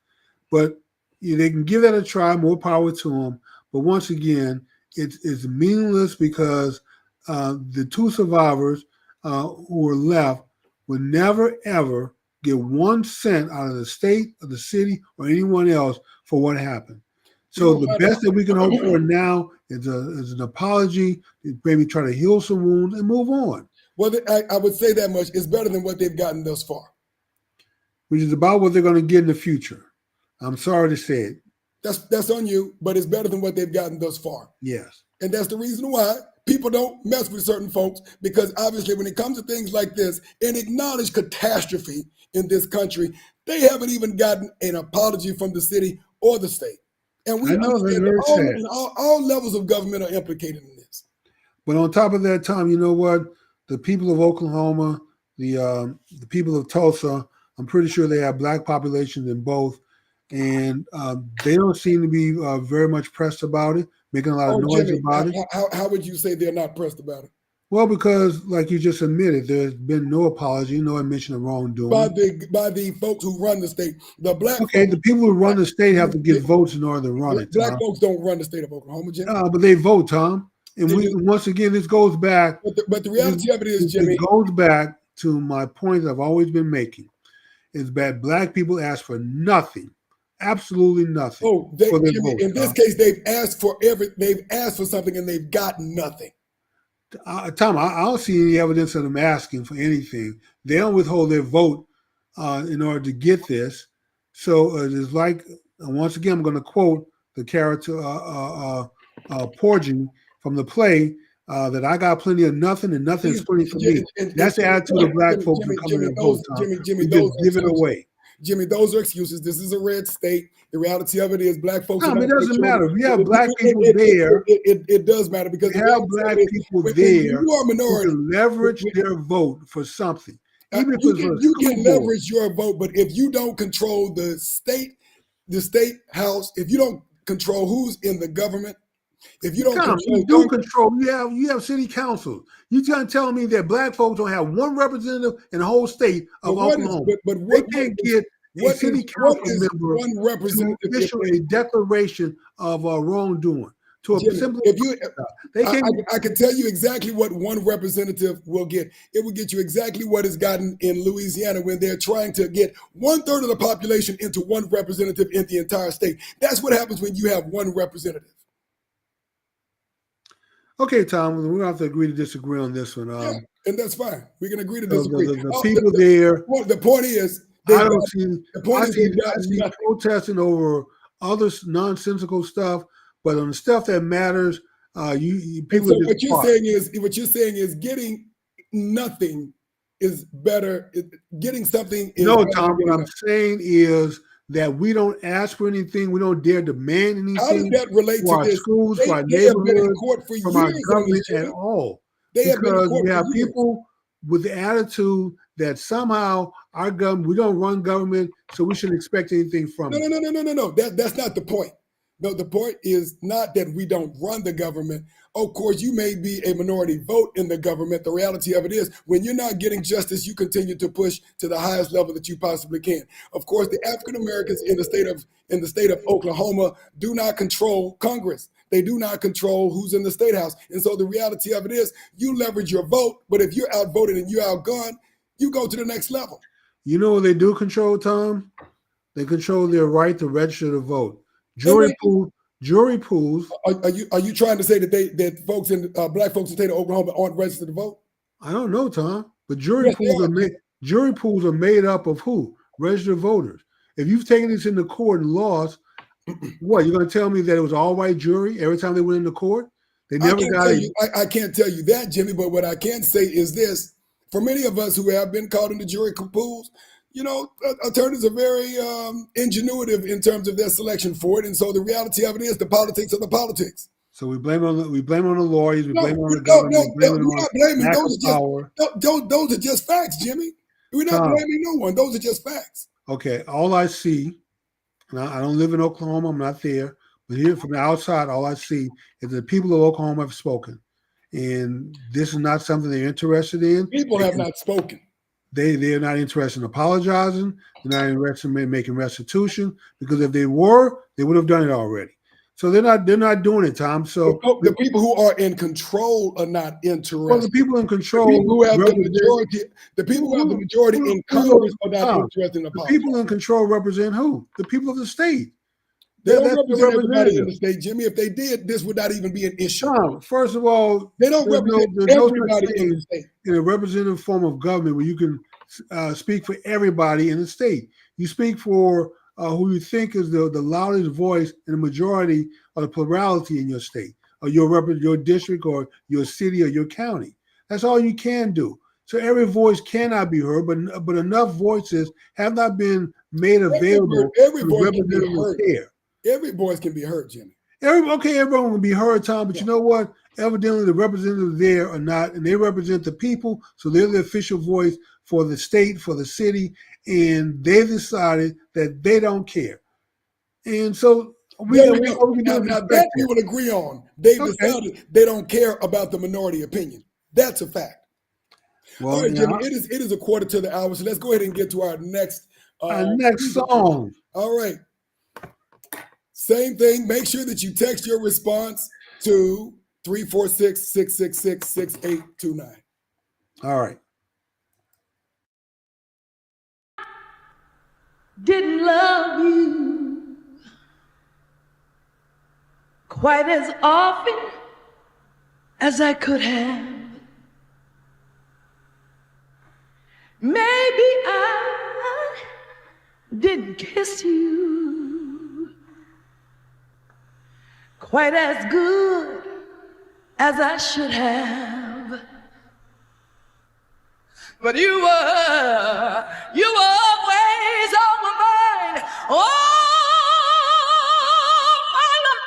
S1: But they can give that a try, more power to them. But once again, it's meaningless because the two survivors who were left would never, ever get 1 cent out of the state, or the city, or anyone else for what happened. So the best that we can hope for now is an apology, maybe try to heal some wounds and move on.
S2: Well, I would say that much. It's better than what they've gotten thus far.
S1: Which is about what they're going to get in the future. I'm sorry to say it.
S2: That's on you, but it's better than what they've gotten thus far.
S1: Yes.
S2: And that's the reason why people don't mess with certain folks, because obviously when it comes to things like this, an acknowledged catastrophe in this country, they haven't even gotten an apology from the city or the state. And we understand that all levels of government are implicated in this.
S1: But on top of that, Tom, you know what? The people of Oklahoma, the people of Tulsa, I'm pretty sure they have black populations in both. And they don't seem to be very much pressed about it, making a lot of noise about it.
S2: How would you say they're not pressed about it?
S1: Well, because like you just admitted, there's been no apology, no admission of wrongdoing.
S2: By the folks who run the state. The
S1: people who run the state have to get votes in order to run it.
S2: Black folks don't run the state of Oklahoma, Jimmy.
S1: But they vote, Tom. And once again, this goes back.
S2: But the reality of it is, Jimmy.
S1: It goes back to my point that I've always been making, is that black people ask for nothing. Absolutely nothing.
S2: Jimmy, in this case, they've asked for something and they've gotten nothing.
S1: Tom, I don't see any evidence of them asking for anything. They don't withhold their vote in order to get this. So it's like, once again, I'm going to quote the character Porgy from the play that I got plenty of nothing and nothing is plenty for me. That's the attitude of black folks who come in and vote, Tom.
S2: Jimmy,
S1: just give it away.
S2: Jimmy, those are excuses. This is a red state. The reality of it is black folks.
S1: No, it doesn't matter. If you have black people there,
S2: it does matter because
S1: you have black people there
S2: you are a minority
S1: who can leverage their vote for something. Even if
S2: you can leverage your vote, but if you don't control the state house, if you don't control who's in the government, if you don't control,
S1: you have city councils. You telling me that black folks don't have one representative in the whole state of Oklahoma? They can't get a city council member to issue a declaration of wrongdoing. to a
S2: Jimmy,
S1: simple.
S2: if you,
S1: They can't.
S2: I can tell you exactly what one representative will get. It will get you exactly what is gotten in Louisiana when they're trying to get 1/3 of the population into one representative in the entire state. That's what happens when you have one representative.
S1: Okay, Tom, we're going to have to agree to disagree on this one.
S2: Yeah, and that's fine. We can agree to
S1: So
S2: disagree.
S1: the people there,
S2: The point is,
S1: I don't see.
S2: the point
S1: I
S2: is
S1: see,
S2: they've got
S1: I see
S2: nothing.
S1: protesting over other nonsensical stuff, but on the stuff that matters, you
S2: And
S1: people.
S2: so
S1: just
S2: what you're saying is getting nothing is better. Getting something is
S1: no,
S2: better
S1: Tom.
S2: than
S1: What
S2: getting
S1: I'm
S2: nothing.
S1: saying is that we don't ask for anything. We don't dare demand anything.
S2: How does that relate
S1: for
S2: to
S1: our
S2: this?
S1: schools, for our
S2: They have been in
S1: neighborhoods,
S2: court for
S1: from our
S2: years on
S1: government
S2: this,
S1: at
S2: Jimmy.
S1: all.
S2: They have been in
S1: Because
S2: court
S1: we
S2: for
S1: have
S2: years.
S1: people with the attitude that somehow our government, we don't run government, so we shouldn't expect anything from it.
S2: No. That's not the point. No, the point is not that we don't run the government. Of course, you may be a minority vote in the government. The reality of it is, when you're not getting justice, you continue to push to the highest level that you possibly can. Of course, the African Americans in the state of Oklahoma do not control Congress. They do not control who's in the state house. And so the reality of it is, you leverage your vote, but if you're outvoted and you're outgunned, you go to the next level.
S1: You know what they do control, Tom? They control their right to register to vote. Jury pools.
S2: Are you trying to say that folks in black folks in the state of Oklahoma aren't registered to vote?
S1: I don't know, Tom, but
S2: Yes,
S1: jury pools are made up of who? Registered voters. If you've taken this into court and lost, what, you're going to tell me that it was all white jury every time they went into court? They never got it.
S2: I can't tell you that, Jimmy, but what I can say is this. For many of us who have been caught in the jury pools, you know, attorneys are very ingenuitive in terms of their selection for it. And so the reality of it is the politics of the politics.
S1: So we blame on the lawyers, we blame on the
S2: No,
S1: government,
S2: we're not blaming.
S1: lack of power.
S2: Those are just facts, Jimmy. We're not blaming no one. Those are just facts.
S1: Okay, all I see, and I don't live in Oklahoma, I'm not there, but here from the outside, all I see is the people of Oklahoma have spoken. And this is not something they're interested in.
S2: People have not spoken.
S1: They're not interested in apologizing. They're not interested in making restitution, because if they were, they would have done it already. So they're not doing it, Tom. So
S2: the people who are in control are not interested.
S1: Well, the people in control,
S2: the people who have the majority in Congress are not interested in apologizing.
S1: The people in control represent who? The people of the state.
S2: They don't represent everybody in the state, Jimmy. If they did, this would not even be an issue.
S1: Tom, first of all,
S2: they don't represent everybody in the state.
S1: In a representative form of government where you can speak for everybody in the state. You speak for who you think is the loudest voice in the majority or the plurality in your state, or your district, or your city, or your county. That's all you can do. So every voice cannot be heard, but enough voices have not been made available.
S2: Every voice can be heard. Every voice can be heard, Jimmy.
S1: Everyone will be heard, Tom, but you know what? Evidently, the representatives there are not, and they represent the people, so they're the official voice for the state, for the city, and they decided that they don't care. And so
S2: now that we will agree on. They've decided they don't care about the minority opinion. That's a fact. Well, all right, Jimmy, it is 1:45, so let's go ahead and get to our next
S1: song.
S2: All right. Same thing. Make sure that you text your response to 346-666-6829.
S1: All right.
S6: Didn't love you quite as often as I could have. Maybe I didn't kiss you quite as good as I should have. But you were always on my mind. Oh, my love,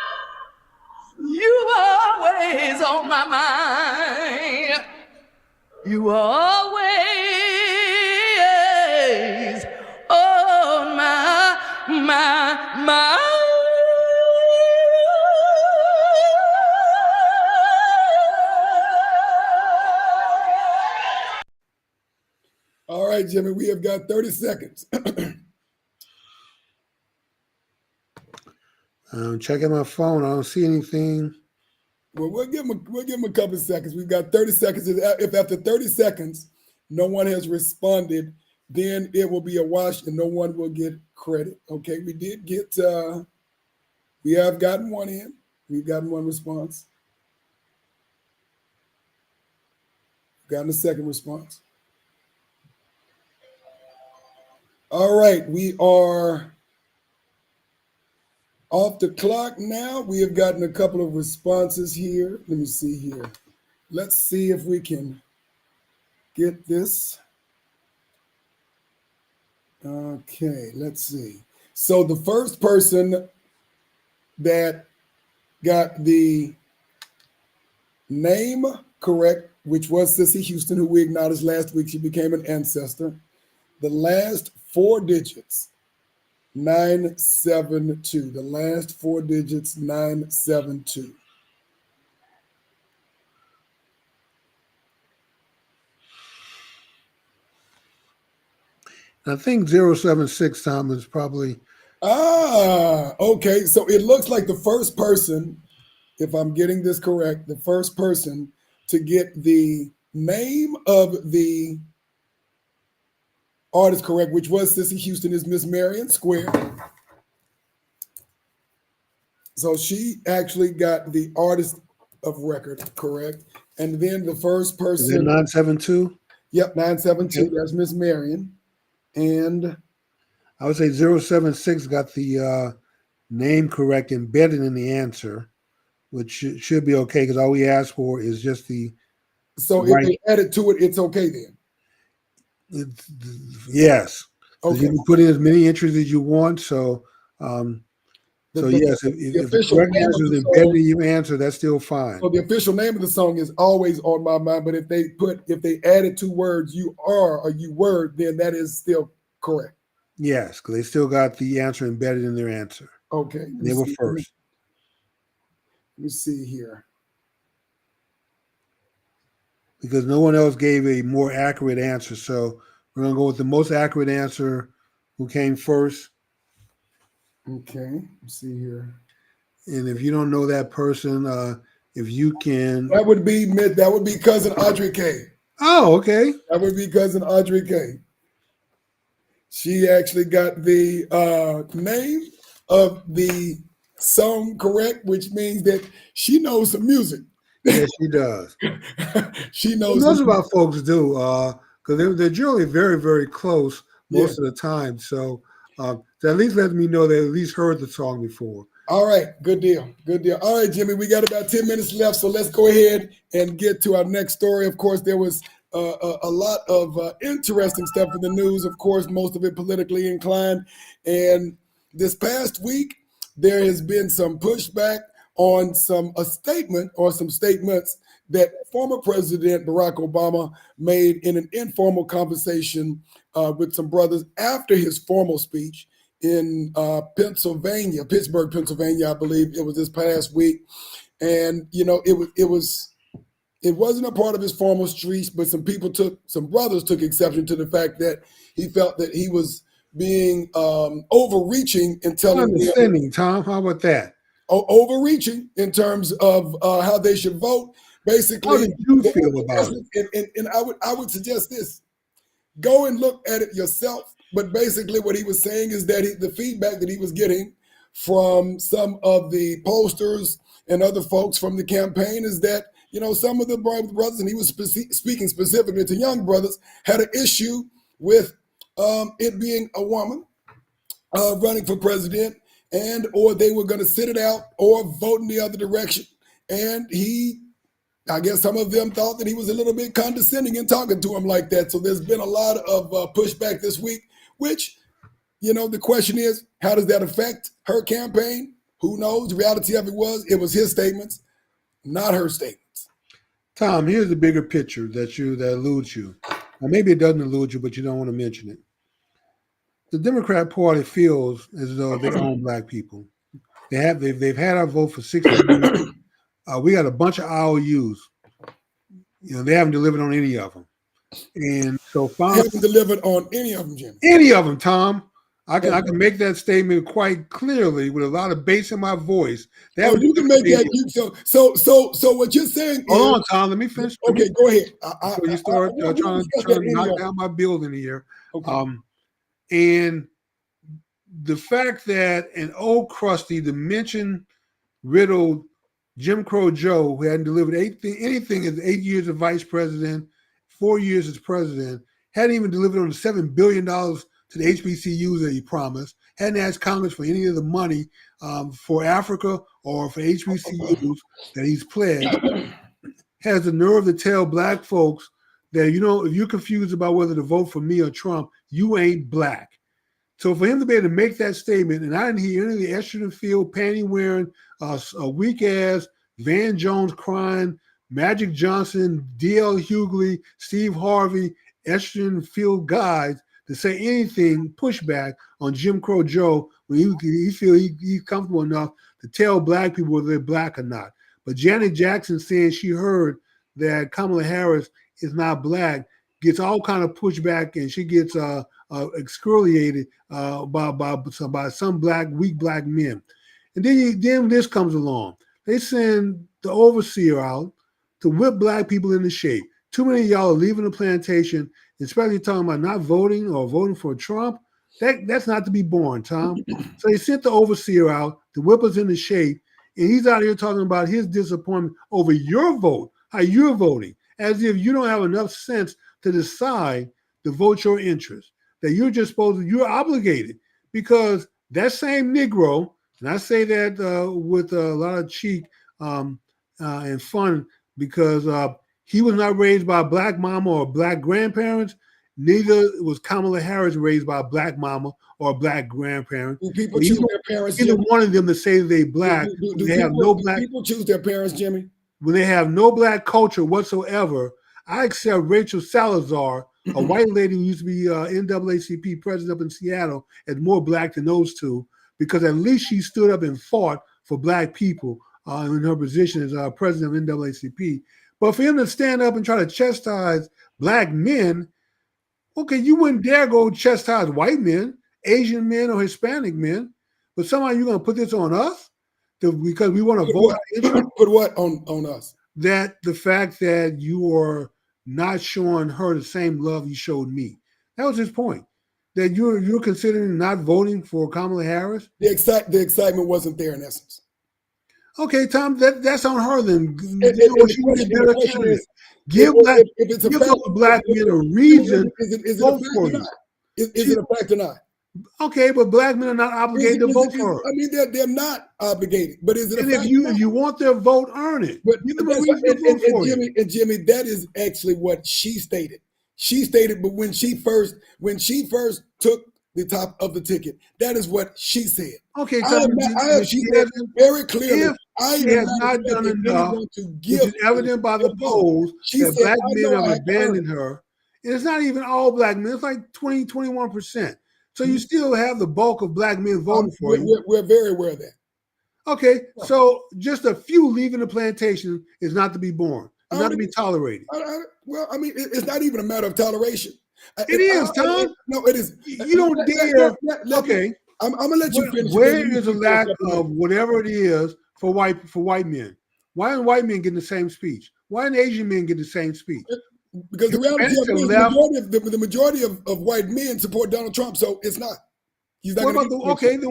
S6: you were always on my mind. You were always on my mind.
S2: All right, Jimmy, we have got 30 seconds.
S1: I'm checking my phone. I don't see anything.
S2: Well, we'll give him a couple of seconds. We've got 30 seconds. If after 30 seconds no one has responded, then it will be a wash and no one will get credit. Okay, we did get we have gotten one in. We've gotten one response. Gotten a second response. All right, we are off the clock now. We have gotten a couple of responses here. Let me see here. Let's see if we can get this. Okay, let's see. So the first person that got the name correct, which was Sissy Houston, who we acknowledged last week, she became an ancestor. The last 4 digits, 972. The last 4 digits, 972.
S1: I think 076, Tom, is probably.
S2: Okay. So it looks like the first person, if I'm getting this correct, the first person to get the name of the artist correct, which was Sissy Houston, is Miss Marion Square. So she actually got the artist of record correct. And then the first person.
S1: Is it 972?
S2: Yep, 972.
S1: Okay.
S2: That's Miss Marion. And
S1: I would say 076 got the name correct embedded in the answer, which should be okay because all we asked for is just the.
S2: So if they added to it, it's okay then.
S1: Yes.
S2: Okay.
S1: You can put in as many entries as you want. So, yes, if the correct answer is embedded in your answer, that's still fine.
S2: So the official name of the song is always on my mind. But if they added 2 words, you are or you were, then that is still correct.
S1: Yes, because they still got the answer embedded in their answer.
S2: Okay.
S1: They were first.
S2: Let me see here.
S1: Because no one else gave a more accurate answer. So we're going to go with the most accurate answer who came first.
S2: Okay. Let's see here.
S1: And if you don't know that person, if you can.
S2: That would be cousin Audrey K.
S1: Oh, okay.
S2: That would be cousin Audrey K. She actually got the name of the song correct, which means that she knows some music.
S1: Yes, she does.
S2: She knows.
S1: Most of our folks do, because they're generally very, very close most of the time. So that at least lets me know they at least heard the song before.
S2: All right, good deal, good deal. All right, Jimmy, we got about 10 minutes left, so let's go ahead and get to our next story. Of course, there was a lot of interesting stuff in the news. Of course, most of it politically inclined. And this past week, there has been some pushback on a statement or some statements that former President Barack Obama made in an informal conversation with some brothers after his formal speech in Pittsburgh, Pennsylvania, I believe it was this past week. And, it wasn't a part of his formal speech, but some brothers took exception to the fact that he felt that he was being overreaching and telling
S1: understanding, Tom. How about that?
S2: Overreaching in terms of how they should vote. Basically,
S1: how did you feel about it?
S2: And I would suggest this: go and look at it yourself. But basically, what he was saying is that the feedback that he was getting from some of the pollsters and other folks from the campaign is that some of the brothers, and he was speaking specifically to young brothers, had an issue with it being a woman running for president, or they were going to sit it out or vote in the other direction. And I guess some of them thought that he was a little bit condescending in talking to him like that. So there's been a lot of pushback this week, which, the question is, how does that affect her campaign? Who knows? The reality of it was his statements, not her statements.
S1: Tom, here's the bigger picture that eludes you. Or maybe it doesn't elude you, but you don't want to mention it. The Democrat Party feels as though they own black people. They've had our vote for 60 years. We got a bunch of IOUs. They haven't delivered on any of them. And so finally,
S2: they haven't delivered on any of them, Jimmy.
S1: Any of them, Tom. I can make that statement quite clearly with a lot of bass in my voice.
S2: Oh, you can make that. So what you're saying
S1: Hold
S2: is,
S1: on, Tom. Let me finish.
S2: Okay, go ahead.
S1: Before you start trying to knock down my building here.
S2: Okay.
S1: And the fact that an old crusty, dementia riddled Jim Crow Joe, who hadn't delivered anything in 8 years as vice president, 4 years as president, hadn't even delivered on the $7 billion to the HBCUs that he promised, hadn't asked Congress for any of the money for Africa or for HBCUs that he's pledged, has the nerve to tell black folks that, if you're confused about whether to vote for me or Trump, you ain't black. So for him to be able to make that statement, and I didn't hear any of the estrogen field, panty wearing, a weak ass, Van Jones crying, Magic Johnson, D.L. Hughley, Steve Harvey, estrogen field guys to say anything pushback on Jim Crow Joe when he feel he's comfortable enough to tell black people whether they're black or not. But Janet Jackson saying she heard that Kamala Harris is not black gets all kind of pushback, and she gets excoriated by some weak black men. And then this comes along. They send the overseer out to whip black people into shape. Too many of y'all are leaving the plantation, especially talking about not voting or voting for Trump. That's not to be born, Tom. So they sent the overseer out to whip us into shape, and he's out here talking about his disappointment over your vote, how you're voting, as if you don't have enough sense to decide to vote your interest, that you're obligated, because that same Negro, and I say that with a lot of cheek and fun, because he was not raised by a black mama or black grandparents. Neither was Kamala Harris raised by a black mama or a black grandparent.
S2: Do people choose their parents?
S1: Either one of them to say they black.
S2: Do people choose their parents, Jimmy?
S1: When they have no black culture whatsoever, I accept Rachel Salazar, a white lady who used to be NAACP president up in Seattle, as more black than those two, because at least she stood up and fought for black people in her position as president of NAACP. But for him to stand up and try to chastise black men, okay, you wouldn't dare go chastise white men, Asian men, or Hispanic men, but somehow you're going to put this on us because we want to vote.
S2: Put what on us?
S1: That the fact that you are not showing her the same love you showed me. That was his point. That you're considering not voting for Kamala Harris.
S2: The excitement wasn't there in essence.
S1: Okay, Tom, that's on her then. Give those black men a reason to vote for you.
S2: Is it a fact or not?
S1: Okay, but black men are not obligated to vote for her.
S2: I mean, they're not obligated, but is it a fact?
S1: If you want their vote, earn it.
S2: But
S1: Jimmy,
S2: that is actually what she stated. She stated, but when she first took the top of the ticket, that is what she said.
S1: Okay,
S2: she said very clearly.
S1: She has not done enough, which is evident by the polls that black men have abandoned her. It's not even all black men. It's like 21%. So you still have the bulk of black men voting for you.
S2: We're very aware of that.
S1: Okay, so just a few leaving the plantation is not to be borne. It's not to be tolerated.
S2: Well, I mean, it's not even a matter of toleration.
S1: It is, Tom.
S2: No, it is.
S1: You don't dare. Okay.
S2: I'm gonna let you finish.
S1: Where is a lack of whatever it is for white men? Why aren't white men getting the same speech? Why aren't Asian men getting the same speech?
S2: Because the reality is the majority of white men support Donald Trump, so it's not. He's not
S1: then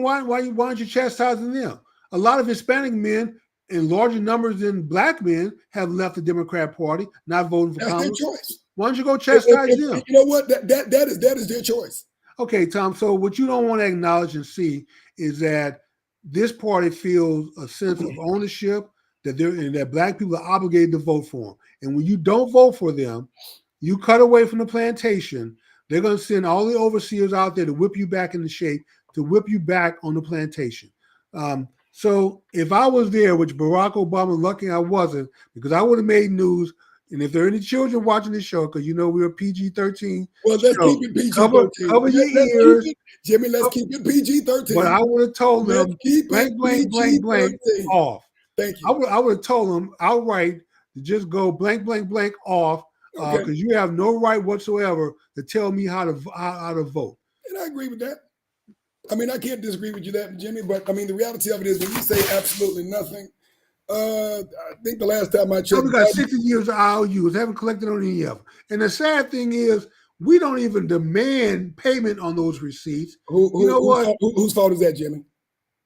S1: why aren't you chastising them? A lot of Hispanic men in larger numbers than black men have left the Democrat Party, not voting for Congress.
S2: That's their choice.
S1: Why don't you go chastise them?
S2: You know what? That is their choice.
S1: Okay, Tom. So what you don't want to acknowledge and see is that this party feels a sense of ownership, that black people are obligated to vote for them. And when you don't vote for them, you cut away from the plantation. They're going to send all the overseers out there to whip you back into shape, to whip you back on the plantation. So if I was there, which Barack Obama, lucky I wasn't, because I would have made news. And if there are any children watching this show, because we're a PG-13.
S2: Well, let's keep it PG-13.
S1: Cover your ears.
S2: Jimmy, let's keep it PG-13.
S1: But I would have told them blank off.
S2: Thank you.
S1: I would have told them outright to just go blank off, because you have no right whatsoever to tell me how to vote.
S2: And I agree with that. I mean, I can't disagree with you that, Jimmy, but I mean, the reality of it is when you say absolutely nothing, I think the last time I
S1: So
S2: checked,
S1: we got 60 years of IOUs, haven't collected on any of them. And the sad thing is, we don't even demand payment on those receipts.
S2: Whose fault is that, Jimmy?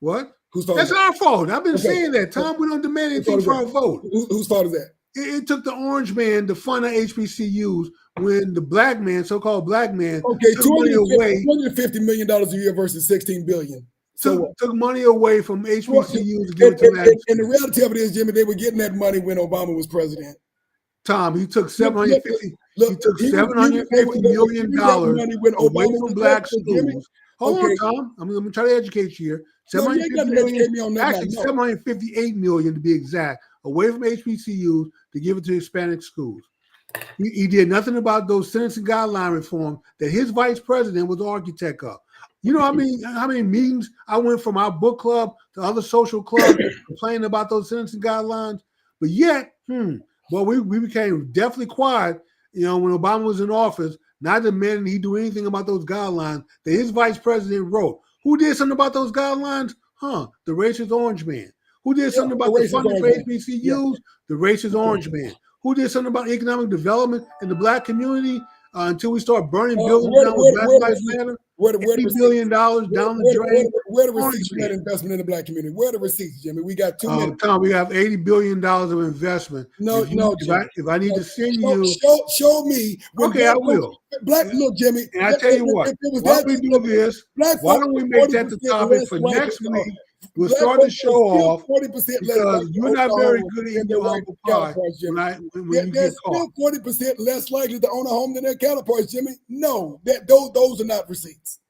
S1: What?
S2: Whose fault?
S1: That's
S2: is that?
S1: our fault. I've been
S2: Okay.
S1: saying that, Tom. We don't demand anything for our vote.
S2: Whose fault is that?
S1: It took the orange man to fund our HBCUs when the black man, so-called black man, took money away.
S2: $250 million a year versus $16 billion.
S1: Took money away from HBCUs to give it to magnet.
S2: And the reality of it is, Jimmy, they were getting that money when Obama was president.
S1: Tom, he took $750 million away from black schools. Hold on, Tom. I'm going to try to educate you here. $758 million to be exact, away from HBCUs to give it to Hispanic schools. He did nothing about those sentencing guideline reform that his vice president was the architect of. You know how many meetings I went from our book club to other social clubs complaining about those sentencing guidelines? But yet, we became definitely quiet, when Obama was in office, not demanding he do anything about those guidelines that his vice president wrote. Who did something about those guidelines? The racist orange man. Who did something about the funding for HBCUs? Yeah. The racist orange man. Who did something about economic development in the black community until we start burning buildings down with Black Lives Matter? $80 billion down the drain.
S2: Where the receipts for that investment in the black community? Where are the receipts, Jimmy? We got two minutes.
S1: Tom, we have $80 billion of investment. If I need to send you.
S2: Show me.
S1: Okay, I will.
S2: Look, Jimmy.
S1: And I tell you what, why don't we do this? Why don't we make that the topic for next week? We'll start the show off
S2: 40%
S1: because you're not very good at eating your humble pie when you get caught.
S2: Still 40% less likely to own a home than their counterparts, Jimmy. No, those are not receipts.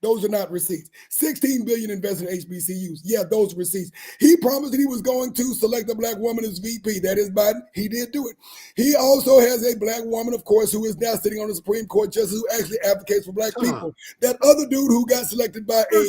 S2: Those are not receipts. $16 billion invested in HBCUs. Yeah, those receipts. He promised that he was going to select a black woman as VP. That is Biden. He did do it. He also has a black woman, of course, who is now sitting on the Supreme Court justice who actually advocates for black people. That other dude who got selected by a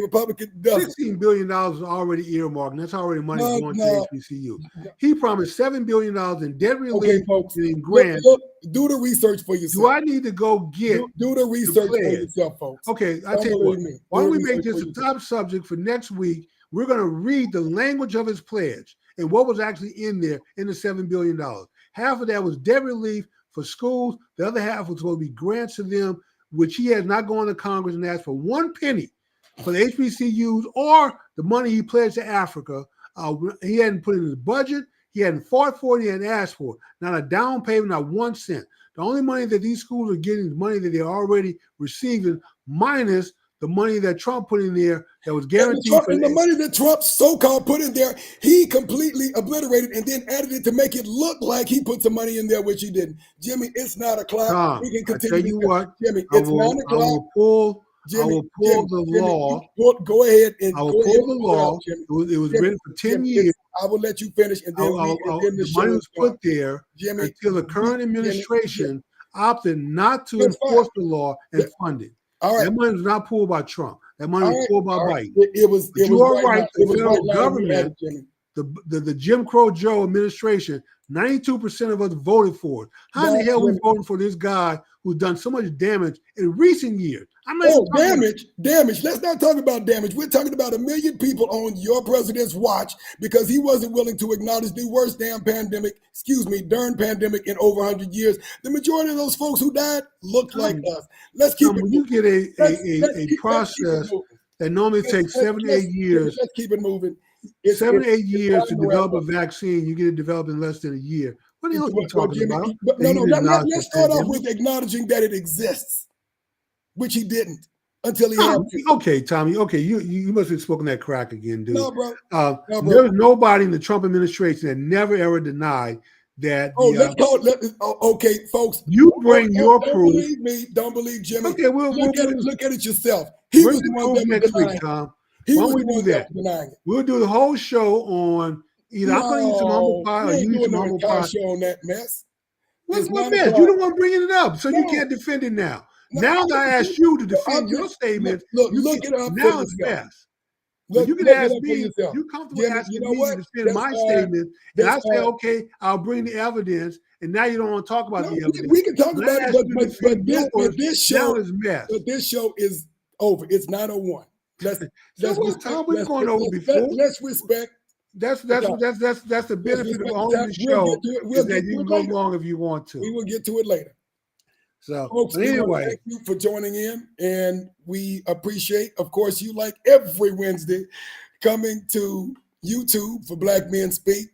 S2: Republican doesn't.
S1: $16 billion is already earmarked, and that's already money going to HBCU. He promised $7 billion in debt relief and grants.
S2: Look, do the research for yourself.
S1: Do I need to go get
S2: do the research for yourself, folks?
S1: Okay, I tell you what. Why don't we make this a top subject for next week? We're going to read the language of his pledge and what was actually in there in the $7 billion. Half of that was debt relief for schools. The other half was supposed to be grants to them, which he has not gone to Congress and asked for one penny for the HBCUs or the money he pledged to Africa. He hadn't put in his budget. He hadn't fought for it. He hadn't asked for it. Not a down payment, not 1 cent. The only money that these schools are getting is money that they're already receiving, minus the money that Trump put in there that was guaranteed.
S2: And the money that Trump so-called put in there, he completely obliterated and then added it to make it look like he put some money in there, which he didn't. Jimmy, it's not a clock.
S1: Tom,
S2: we can continue.
S1: I tell you what,
S2: Jimmy, it's 9 o'clock.
S1: I will pull the law.
S2: Go ahead and
S1: I will pull the law. It was written for 10 years.
S2: I will let you finish, and then
S1: the money was put there until the current administration opted not to enforce the law and fund it.
S2: All right.
S1: That money was not pulled by Trump. That money was pulled by Biden.
S2: It was
S1: right. The federal government, the Jim Crow Joe administration, 92% of us voted for it. How in the hell are we voting for this guy who's done so much damage in recent years?
S2: Damage. Let's not talk about damage. We're talking about 1 million people on your president's watch because he wasn't willing to acknowledge the worst darn pandemic in over 100 years. The majority of those folks who died looked like us. Let's keep it moving.
S1: You get a process that normally takes 7 to 8 years.
S2: Let's keep it moving.
S1: 7 to 8 years to develop a vaccine. You get it developed in less than a year. What the hell are you talking about?
S2: Let's start off with acknowledging that it exists, which he didn't until he had to.
S1: Okay, Tommy. Okay, you must have spoken that crack again, dude.
S2: No, bro.
S1: There was nobody in the Trump administration that never ever denied that.
S2: Okay, folks.
S1: You bring your proof.
S2: Don't believe me. Don't believe Jimmy.
S1: Okay,
S2: look at it yourself. He was the one that
S1: next week, Tom. Why don't we do that? We'll do the whole show on either I'm going to eat some humble pie or you eat some humble pie.
S2: Show on that mess.
S1: What's my mess? You're the one bringing it up, so you can't defend it now. Now that I asked you to defend your statement,
S2: look it up.
S1: Now it's best. You can ask me. You comfortable asking me to defend my statement, and I say, okay, I'll bring the evidence. And now you don't want to talk about the evidence.
S2: We can talk about it, but this show
S1: is mess.
S2: But this show is Over. It's 9:01. Let's
S1: What time we've gone over before?
S2: Let's respect.
S1: That's the benefit of owning the show is that you can go long if you want to.
S2: We will get to it later.
S1: So,
S2: folks,
S1: anyway,
S2: thank you for joining in, and we appreciate, of course, you like every Wednesday coming to YouTube for Black Men Speak.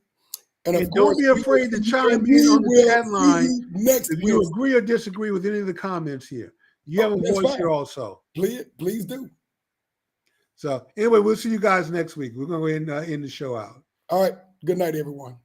S2: And of course,
S1: don't be afraid to chime in on the chat line if you agree or disagree with any of the comments here. You have a voice here also.
S2: Please do.
S1: So anyway, we'll see you guys next week. We're going to end the show out.
S2: All right. Good night, everyone.